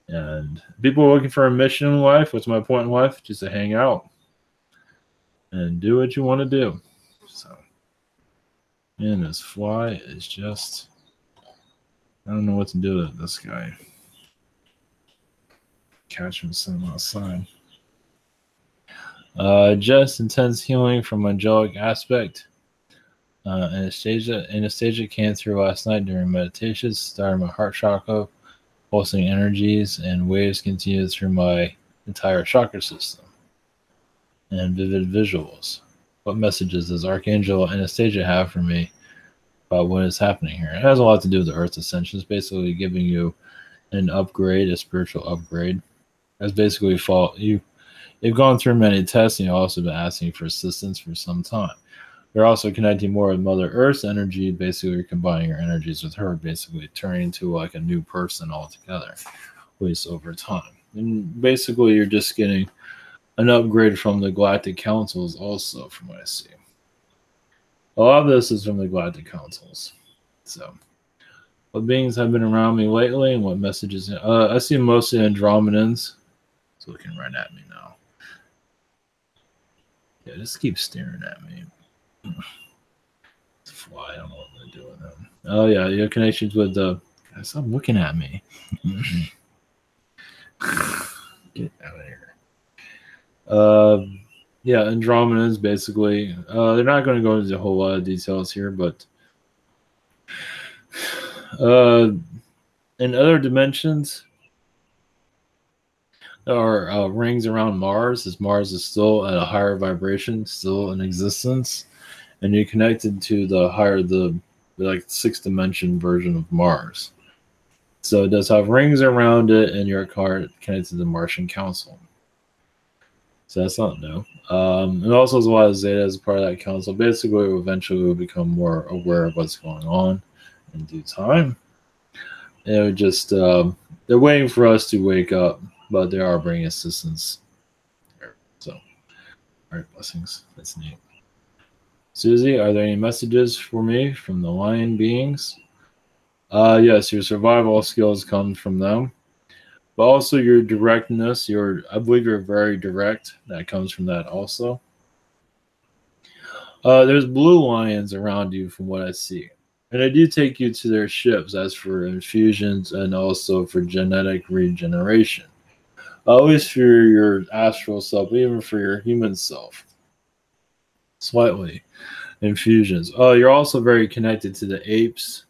And people are looking for a mission in life. What's my point in life? Just to hang out and do what you want to do. So, and this fly is just, I don't know what to do with this guy. Catch him sitting outside. Just intense healing from angelic aspect. Anastasia came through last night during meditation, started my heart chakra, pulsing energies and waves continue through my entire chakra system. And vivid visuals. What messages does Archangel Anastasia have for me about what is happening here? It has a lot to do with the Earth Ascension. It's basically giving you an upgrade, a spiritual upgrade. That's basically you've gone through many tests and you've also been asking for assistance for some time. You're also connecting more with Mother Earth's energy. Basically, you're combining your energies with her, basically turning into like a new person altogether, at least over time. And basically, you're just getting an upgrade from the Galactic Councils also, from what I see. A lot of this is from the Galactic Councils. So, what beings have been around me lately and what messages? I see mostly Andromedans. It's looking right at me now. Yeah, just keep staring at me. It's a fly. I don't know what I'm going to do with him. Oh, yeah, your connections with the... Stop looking at me. Get out of here. Yeah, Andromedans, basically. They're not going to go into a whole lot of details here, but... in other dimensions... There are rings around Mars, as Mars is still at a higher vibration, still in existence, and you're connected to the like sixth dimension version of Mars. So it does have rings around it, and you're connected to the Martian Council. So that's not new. And also as well as Zeta as part of that council. Basically, eventually we'll become more aware of what's going on in due time. They're just they're waiting for us to wake up, but they are bringing assistance. So, all right, blessings. That's neat. Susie, are there any messages for me from the lion beings? Yes, your survival skills come from them, but also your directness. I believe you're very direct. That comes from that also. There's blue lions around you from what I see. And I do take you to their ships as for infusions and also for genetic regeneration. Always for your astral self, even for your human self. Slightly. Infusions. Oh, you're also very connected to the apes,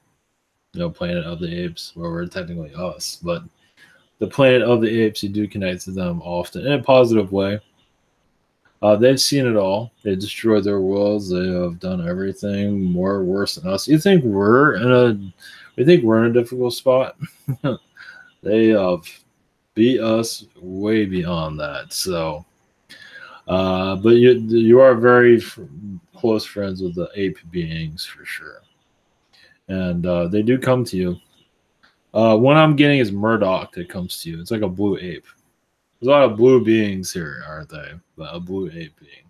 Planet of the Apes, where we're technically us. But the Planet of the Apes, you do connect to them often in a positive way. They've seen it all. They destroyed their worlds. They have done everything more worse than us. We think we're in a difficult spot. They have beat us way beyond that. So, but you are very close friends with the ape beings for sure, and they do come to you. One I'm getting is Murdoch that comes to you. It's like a blue ape. There's a lot of blue beings here, aren't they? But a blue ape being.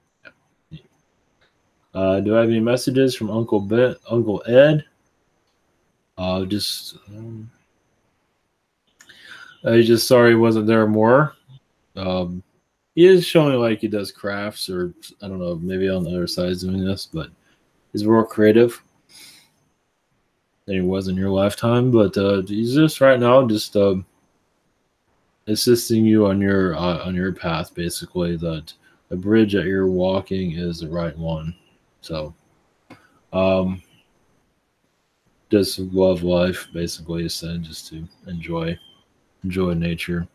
Yeah. Do I have any messages from Uncle Ed? Just he's just sorry he wasn't there more. Um, he is showing like he does crafts, or I don't know, maybe on the other side is doing this, but he's more creative than he was in your lifetime. But he's just right now just assisting you on your path, basically. That the bridge that you're walking is the right one. So, um, just love life, basically. He said just to enjoy nature.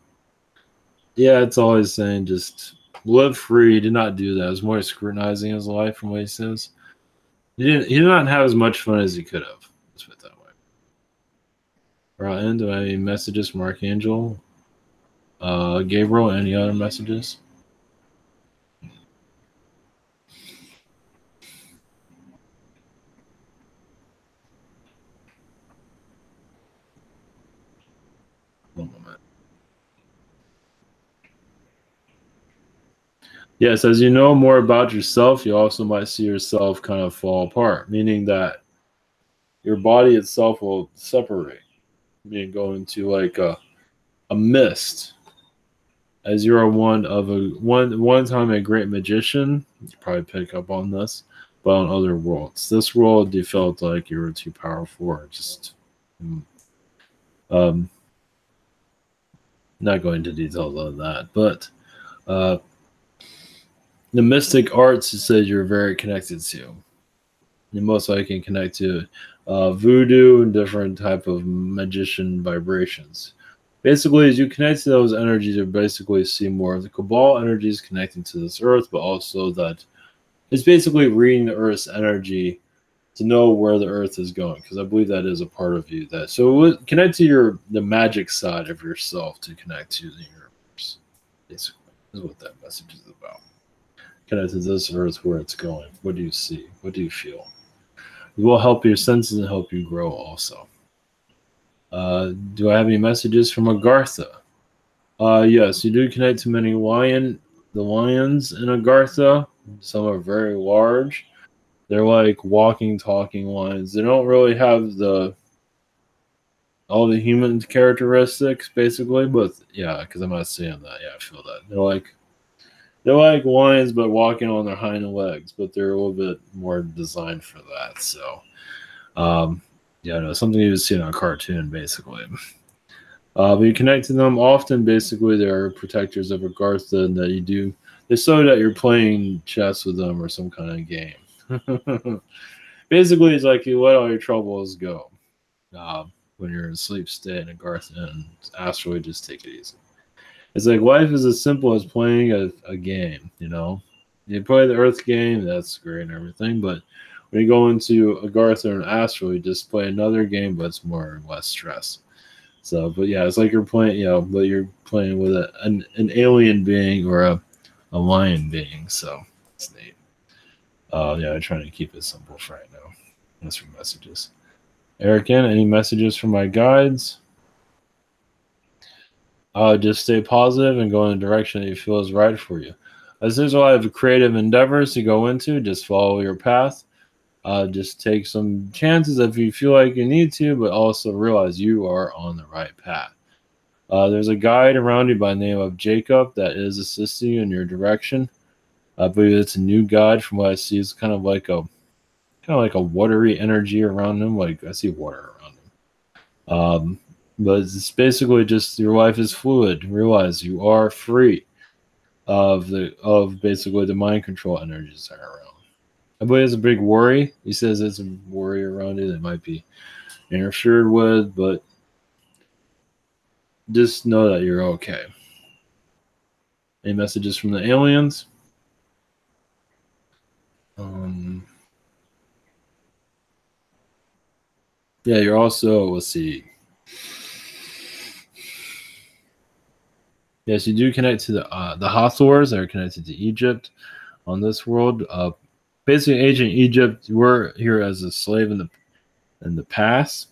Yeah, it's always saying just live free. He did not do that. It was more scrutinizing his life from what he says. He did not have as much fun as he could have. Let's put it that way. Right, and do I have any messages from Archangel? Gabriel, any other messages? One moment. Yes, as you know more about yourself, you also might see yourself kind of fall apart, meaning that your body itself will separate, meaning go into like a mist. As you are one time a great magician, you probably pick up on this, but on other worlds. This world you felt like you were too powerful or just um not going into details on that. But uh the mystic arts you said you're very connected to. You most likely can connect to voodoo and different type of magician vibrations. Basically, as you connect to those energies, you basically see more of the cabal energies connecting to this earth, but also that it's basically reading the earth's energy to know where the earth is going, because I believe that is a part of you. That so connect to the magic side of yourself to connect to the universe. Basically, is what that message is about. Connect to this earth, where it's going. What do you see? What do you feel? It will help your senses and help you grow also. Do I have any messages from Agartha? Yes, you do connect to the lions in Agartha. Some are very large. They're like walking, talking lions. They don't really have all the human characteristics, basically. But yeah, because I'm not seeing that. Yeah, I feel that. They're like lions, but walking on their hind legs. But they're a little bit more designed for that. So, yeah, no, something you would see in a cartoon, basically. But you connect to them often. Basically, they're protectors of Agartha, and that you do. They show that you're playing chess with them or some kind of game. Basically, it's like you let all your troubles go when you're in sleep state, and Agartha and Asteroid just take it easy. It's like life is as simple as playing a game. You play the Earth game, that's great and everything, but when you go into Agartha and Asteroid, you just play another game, but it's more or less stress. So, but yeah, it's like you're playing, but you're playing with an alien being or a lion being. So it's neat. Yeah, I'm trying to keep it simple for right now. That's for messages. Eric, any messages from my guides? Just stay positive and go in the direction that you feel is right for you. As there's a lot of creative endeavors to go into, just follow your path. Just take some chances if you feel like you need to, but also realize you are on the right path. There's a guide around you by the name of Jacob that is assisting you in your direction. I believe it's a new guide from what I see. It's kind of like a watery energy around him. Like I see water around him. But it's basically just your life is fluid. Realize you are free of basically the mind control energies that are around. I believe it's a big worry. He says it's a worry around it that might be interfered with, but just know that you're okay. Any messages from the aliens? Yeah, you're also, let's see. Yes, you do connect to the Hathors that are connected to Egypt on this world. Basically, ancient Egypt were here as a slave in the past,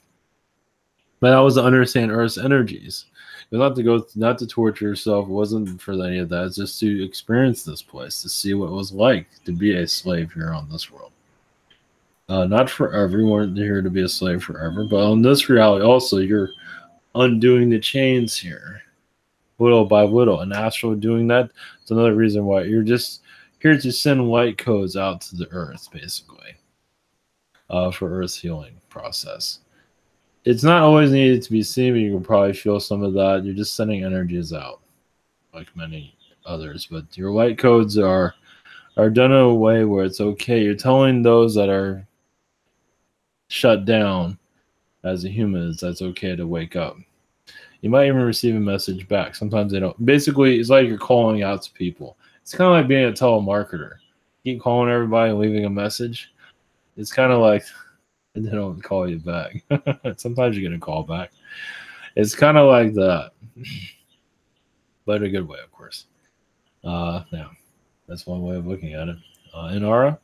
but that was to understand Earth's energies. It was not to torture yourself. It wasn't for any of that. It's just to experience this place, to see what it was like to be a slave here on this world. Not forever. You weren't here to be a slave forever, but on this reality, also you're undoing the chains here, little by little. And astral doing that. It's another reason why you're just here to send light codes out to the Earth, basically, for Earth's healing process. It's not always needed to be seen, but you can probably feel some of that. You're just sending energies out, like many others. But your light codes are done in a way where it's okay. You're telling those that are shut down as a human that's okay to wake up. You might even receive a message back. Sometimes they don't. Basically, it's like you're calling out to people. It's kind of like being a telemarketer. You keep calling everybody and leaving a message. It's kind of like they don't call you back. Sometimes you get a call back. It's kind of like that, but in a good way, of course. Yeah, that's one way of looking at it. Inara,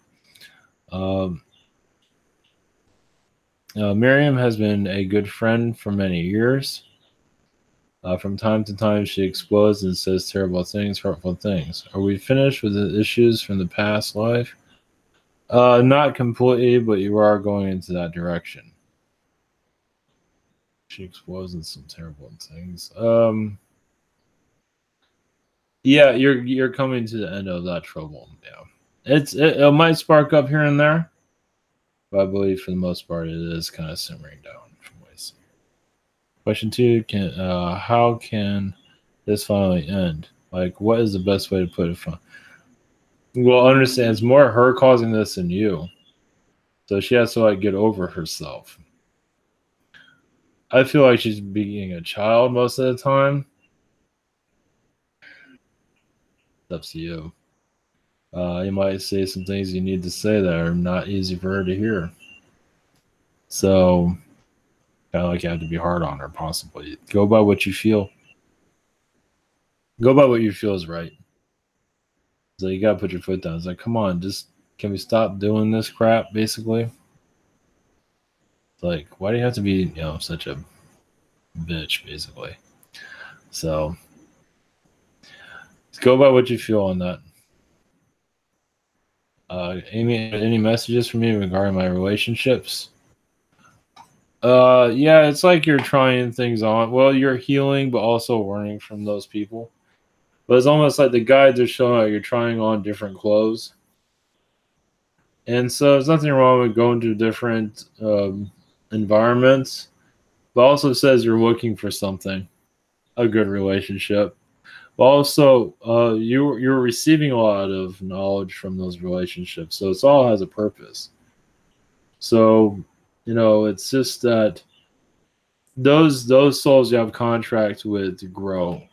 Miriam has been a good friend for many years. From time to time, she explodes and says terrible things, hurtful things. Are we finished with the issues from the past life? Not completely, but you are going into that direction. She explodes in some terrible things. Yeah, you're coming to the end of that trouble. Yeah, it might spark up here and there, but I believe for the most part it is kind of simmering down from what I see. Question 2: how can this finally end? Like, what is the best way to put it? Well, understand it's more her causing this than you, so she has to like get over herself. I feel like she's being a child most of the time. It's up to you. You might say some things you need to say that are not easy for her to hear. So, kind of like you have to be hard on her, possibly. Go by what you feel. Go by what you feel is right. So you gotta put your foot down. It's like, come on, just can we stop doing this crap, basically? It's like, why do you have to be, such a bitch, basically? So, go by what you feel on that. Amy, any messages for me regarding my relationships? Yeah, it's like you're trying things on. Well, you're healing, but also learning from those people. But it's almost like the guides are showing you're trying on different clothes. And so there's nothing wrong with going to different environments, but also says you're looking for something, a good relationship. But also, you're receiving a lot of knowledge from those relationships, so it's all has a purpose. So, it's just that those souls you have contract with to grow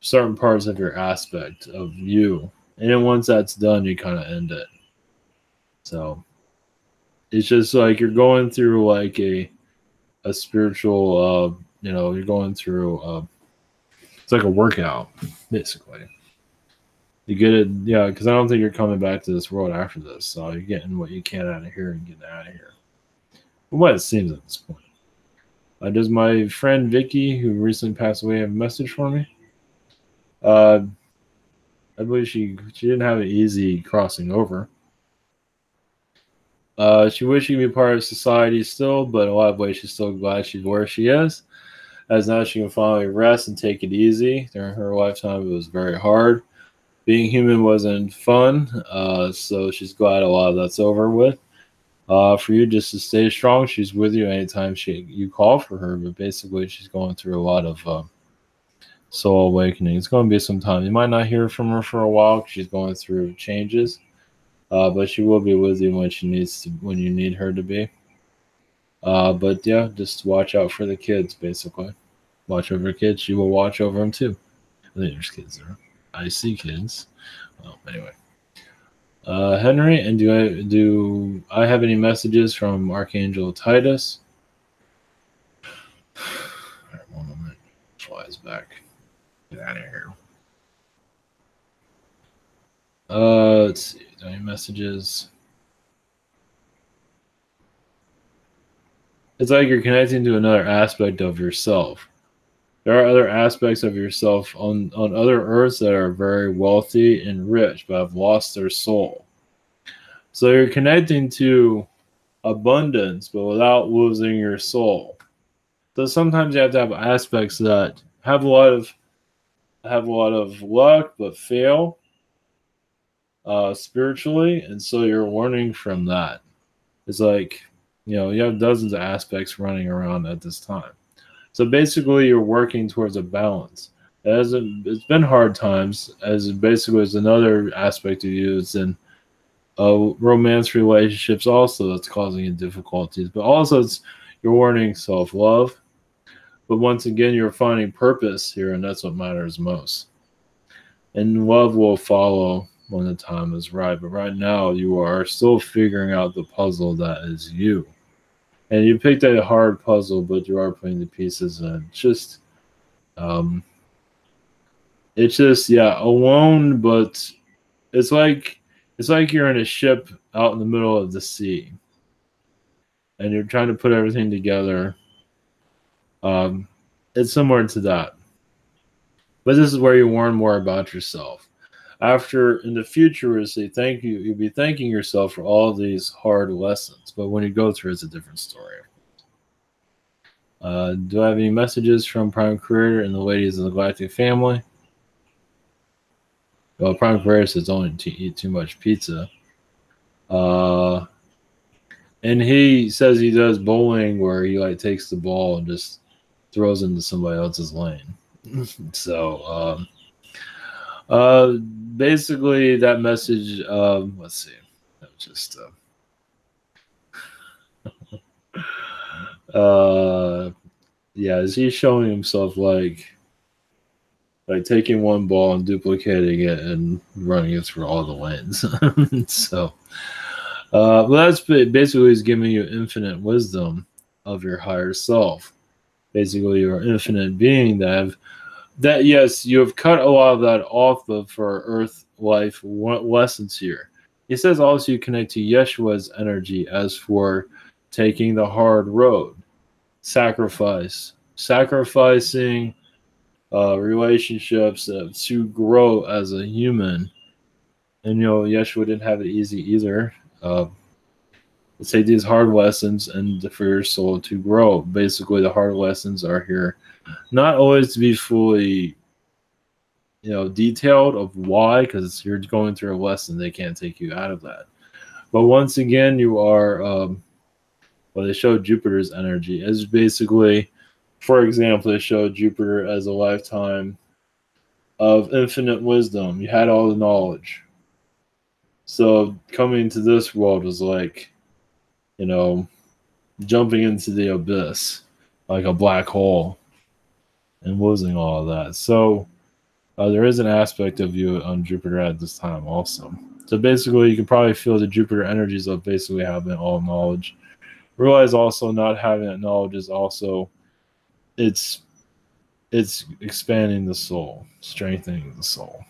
certain parts of your aspect of you, and then once that's done, you kind of end it. So it's just like you're going through like a spiritual, you're going through. It's like a workout, basically. You get it, yeah, because I don't think you're coming back to this world after this. So you're getting what you can out of here and getting out of here. From what it seems at this point. Does my friend Vicky, who recently passed away, have a message for me? Uh, I believe she didn't have it easy crossing over. She wished she could be part of society still, but in a lot of ways she's still glad she's where she is, as now she can finally rest and take it easy. During her lifetime, it was very hard. Being human wasn't fun, so she's glad a lot of that's over with. For you just to stay strong, she's with you anytime you call for her. But basically, she's going through a lot of soul awakening. It's going to be some time. You might not hear from her for a while. 'Cause she's going through changes, but she will be with you when when you need her to be. But yeah, just watch out for the kids. Basically, watch over kids. She will watch over them too. I think there's kids there. I see kids. Well, anyway. Henry, and do I have any messages from Archangel Titus? All right, one moment. Flies back. Get out of here. Let's see. Any messages? It's like you're connecting to another aspect of yourself. There are other aspects of yourself on other Earths that are very wealthy and rich, but have lost their soul. So you're connecting to abundance, but without losing your soul. So sometimes you have to have aspects that have a lot of luck but fail spiritually, and so you're learning from that. It's like you have dozens of aspects running around at this time. So basically, you're working towards a balance. It's been hard times, as basically as another aspect of you. It's in romance relationships also that's causing you difficulties, but also you're learning self-love. But once again, you're finding purpose here, and that's what matters most. And love will follow when the time is right. But right now, you are still figuring out the puzzle that is you. And you picked a hard puzzle, but you are putting the pieces in. Um, yeah, alone, but it's like you're in a ship out in the middle of the sea, and you're trying to put everything together. It's similar to that, but this is where you learn more about yourself. After in the future, is say thank you. You'll be thanking yourself for all these hard lessons, but when you go through, it's a different story. Do I have any messages from Prime Creator and the ladies of the Galactic family? Well, Prime Creator says don't eat too much pizza. And he says he does bowling where he like takes the ball and just throws into somebody else's lane. So basically that message. Let's see. Just yeah, is he showing himself like taking one ball and duplicating it and running it through all the lanes? So, well, that's basically he's giving you infinite wisdom of your higher self. Basically, your infinite being that yes, you have cut a lot of that off of for Earth life lessons here. He says also you connect to Yeshua's energy as for taking the hard road, sacrificing relationships to grow as a human. And Yeshua didn't have it easy either. Let's take these hard lessons and for your soul to grow. Basically, the hard lessons are here, not always to be fully, detailed of why, because you're going through a lesson. They can't take you out of that. But once again, you are. Well, they show Jupiter's energy as basically, for example, they show Jupiter as a lifetime of infinite wisdom. You had all the knowledge. So coming to this world was like, jumping into the abyss, like a black hole, and losing all of that. So there is an aspect of you on Jupiter at this time also. So basically, you can probably feel the Jupiter energies of basically having all knowledge. Realize also not having that knowledge is also it's expanding the soul, strengthening the soul,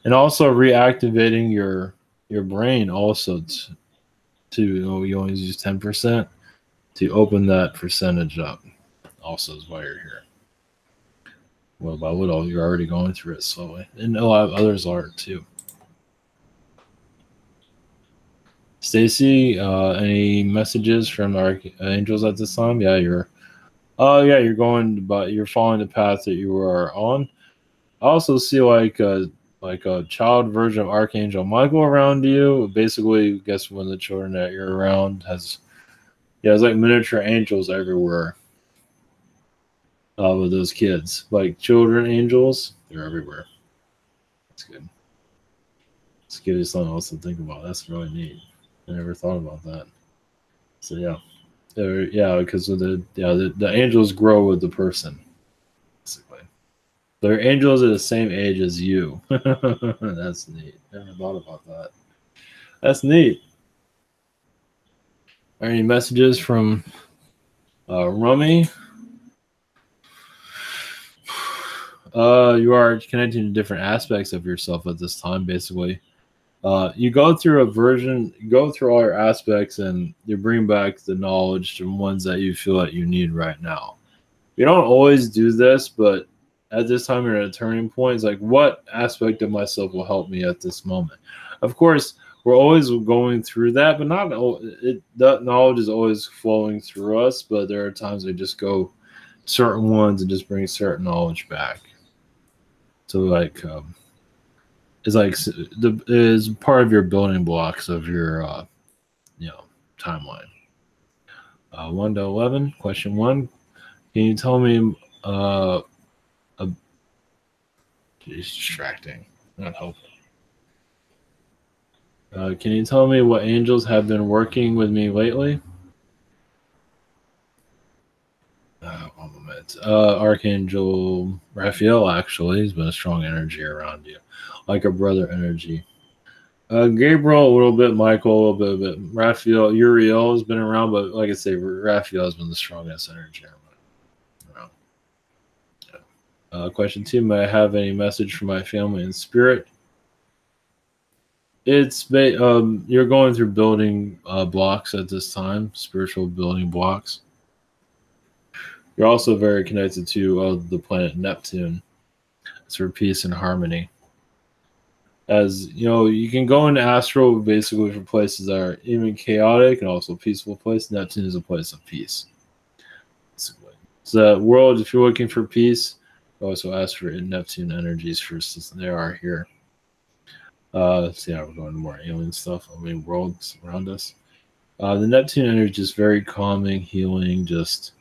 and also reactivating your brain also to you only use 10%. to open that percentage up. Also, is why you're here. Well, by little, you're already going through it slowly, and a lot of others are too. Stacy, any messages from our angels at this time? Yeah, you're. Oh, yeah, you're going, but you're following the path that you are on. I also see like a child version of Archangel Michael around you. Basically, I guess one of the children that you're around has, yeah, it's like miniature angels everywhere. With those kids, like children angels, they're everywhere. That's good. Let's give you something else to think about. That's really neat. I never thought about that. So yeah, yeah, because of the angels grow with the person. Basically, they're angels at the same age as you. That's neat. Never thought about that. That's neat. Are any messages from Rummy? You are connecting to different aspects of yourself at this time, basically. You go through you go through all your aspects, and you bring back the knowledge from ones that you feel that you need right now. You don't always do this, but at this time you're at a turning point. It's like, what aspect of myself will help me at this moment? Of course, we're always going through that, but not that knowledge is always flowing through us. But there are times we just go certain ones and just bring certain knowledge back. So like, it's like the is part of your building blocks of your you know timeline. 1 to 11. Question 1. Can you tell me a It's distracting. Not helpful. Can you tell me what angels have been working with me lately? One moment. Archangel Raphael, actually, has been a strong energy around you, like a brother energy. Gabriel, a little bit. Michael, a little bit. Raphael, Uriel has been around, but like I say, Raphael has been the strongest energy around. Question 2. May I have any message for my family and spirit? You're going through building blocks at this time, spiritual building blocks. You're also very connected to the planet Neptune. It's for peace and harmony. As you know, you can go into astral basically for places that are even chaotic and also peaceful place. Neptune is a place of peace. Basically. So the world, if you're looking for peace, also ask for Neptune energies first, since they are here. So yeah, we're going to more alien stuff. I mean, worlds around us. The Neptune energy is very calming, healing. Just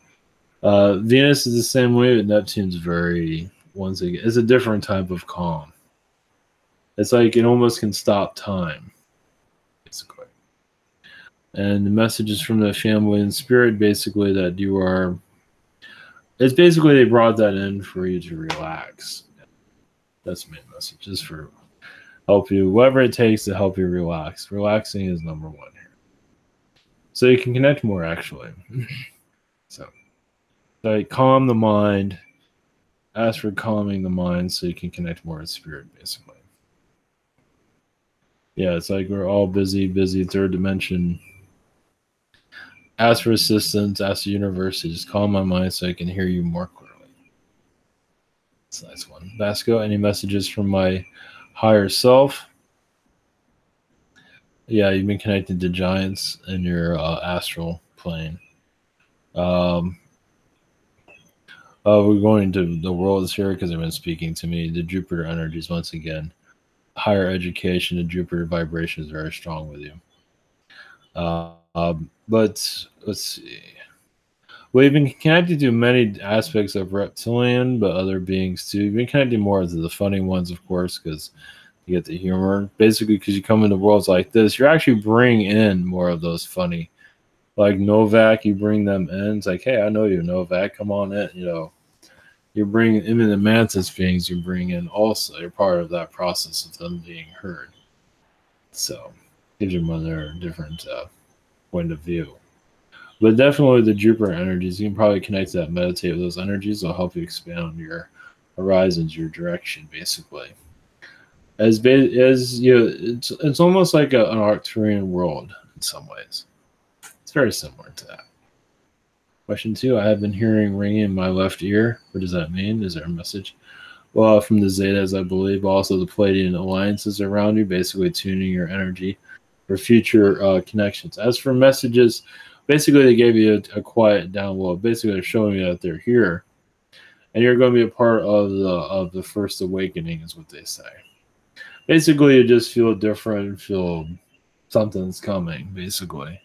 Venus is the same way, but Neptune's very once again, it's a different type of calm. It's like it almost can stop time, basically. And the messages from the family and spirit, basically, that you are. It's basically they brought that in for you to relax. That's the main message. Just for help you, whatever it takes to help you relax. Relaxing is number one here. So you can connect more, actually. So like calm the mind. Ask for calming the mind so you can connect more with spirit, basically. Yeah, it's like we're all busy, third dimension. Ask for assistance, ask the universe to just calm my mind so I can hear you more clearly. That's a nice one. Vasco, any messages from my higher self? Yeah, you've been connected to giants in your astral plane. We're going to the worlds here because they've been speaking to me. The Jupiter energies, once again. Higher education, the Jupiter vibration is very strong with you. But let's see. We've been connected to many aspects of reptilian, but other beings too. You've been connected more to the funny ones, of course, because you get the humor. Basically, because you come into worlds like this, you're actually bringing in more of those funny. Like Novak, you bring them in. It's like, hey, I know you, Novak. Come on in. You know, you're bringing even the mantis beings. You bring in also. You're part of that process of them being heard. So, gives you another different point of view. But definitely the Jupiter energies, you can probably connect to that, meditate with those energies. Will help you expand your horizons, your direction, basically. As you know, it's almost like an Arcturian world in some ways. It's very similar to that. Question 2, I have been hearing ringing in my left ear. What does that mean? Is there a message? Well, from the Zetas, I believe, also the Palladian alliances around you, basically tuning your energy for future connections. As for messages, basically they gave you a quiet download. Basically, they're showing you that they're here, and you're going to be a part of the first awakening, is what they say. Basically, you just feel different, feel something's coming. Basically,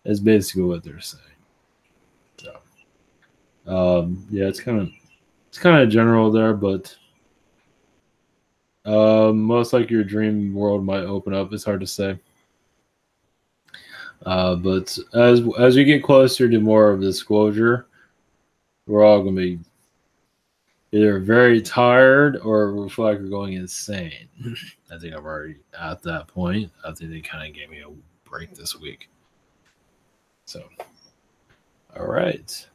is basically what they're saying. So, yeah, it's kind of general there, but most like your dream world might open up. It's hard to say. But as we get closer to more of disclosure, we're all gonna be either very tired or we feel like we're going insane. I think I'm already at that point. I think they kind of gave me a break this week. So, all right,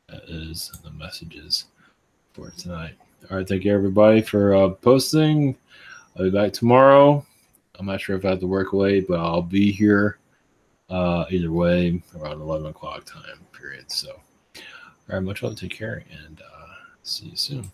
that is the messages for tonight. All right, thank you everybody for posting. I'll be back tomorrow. I'm not sure if I have to work late, but I'll be here either way around 11 o'clock time period. So, all right, much love. Take care and see you soon.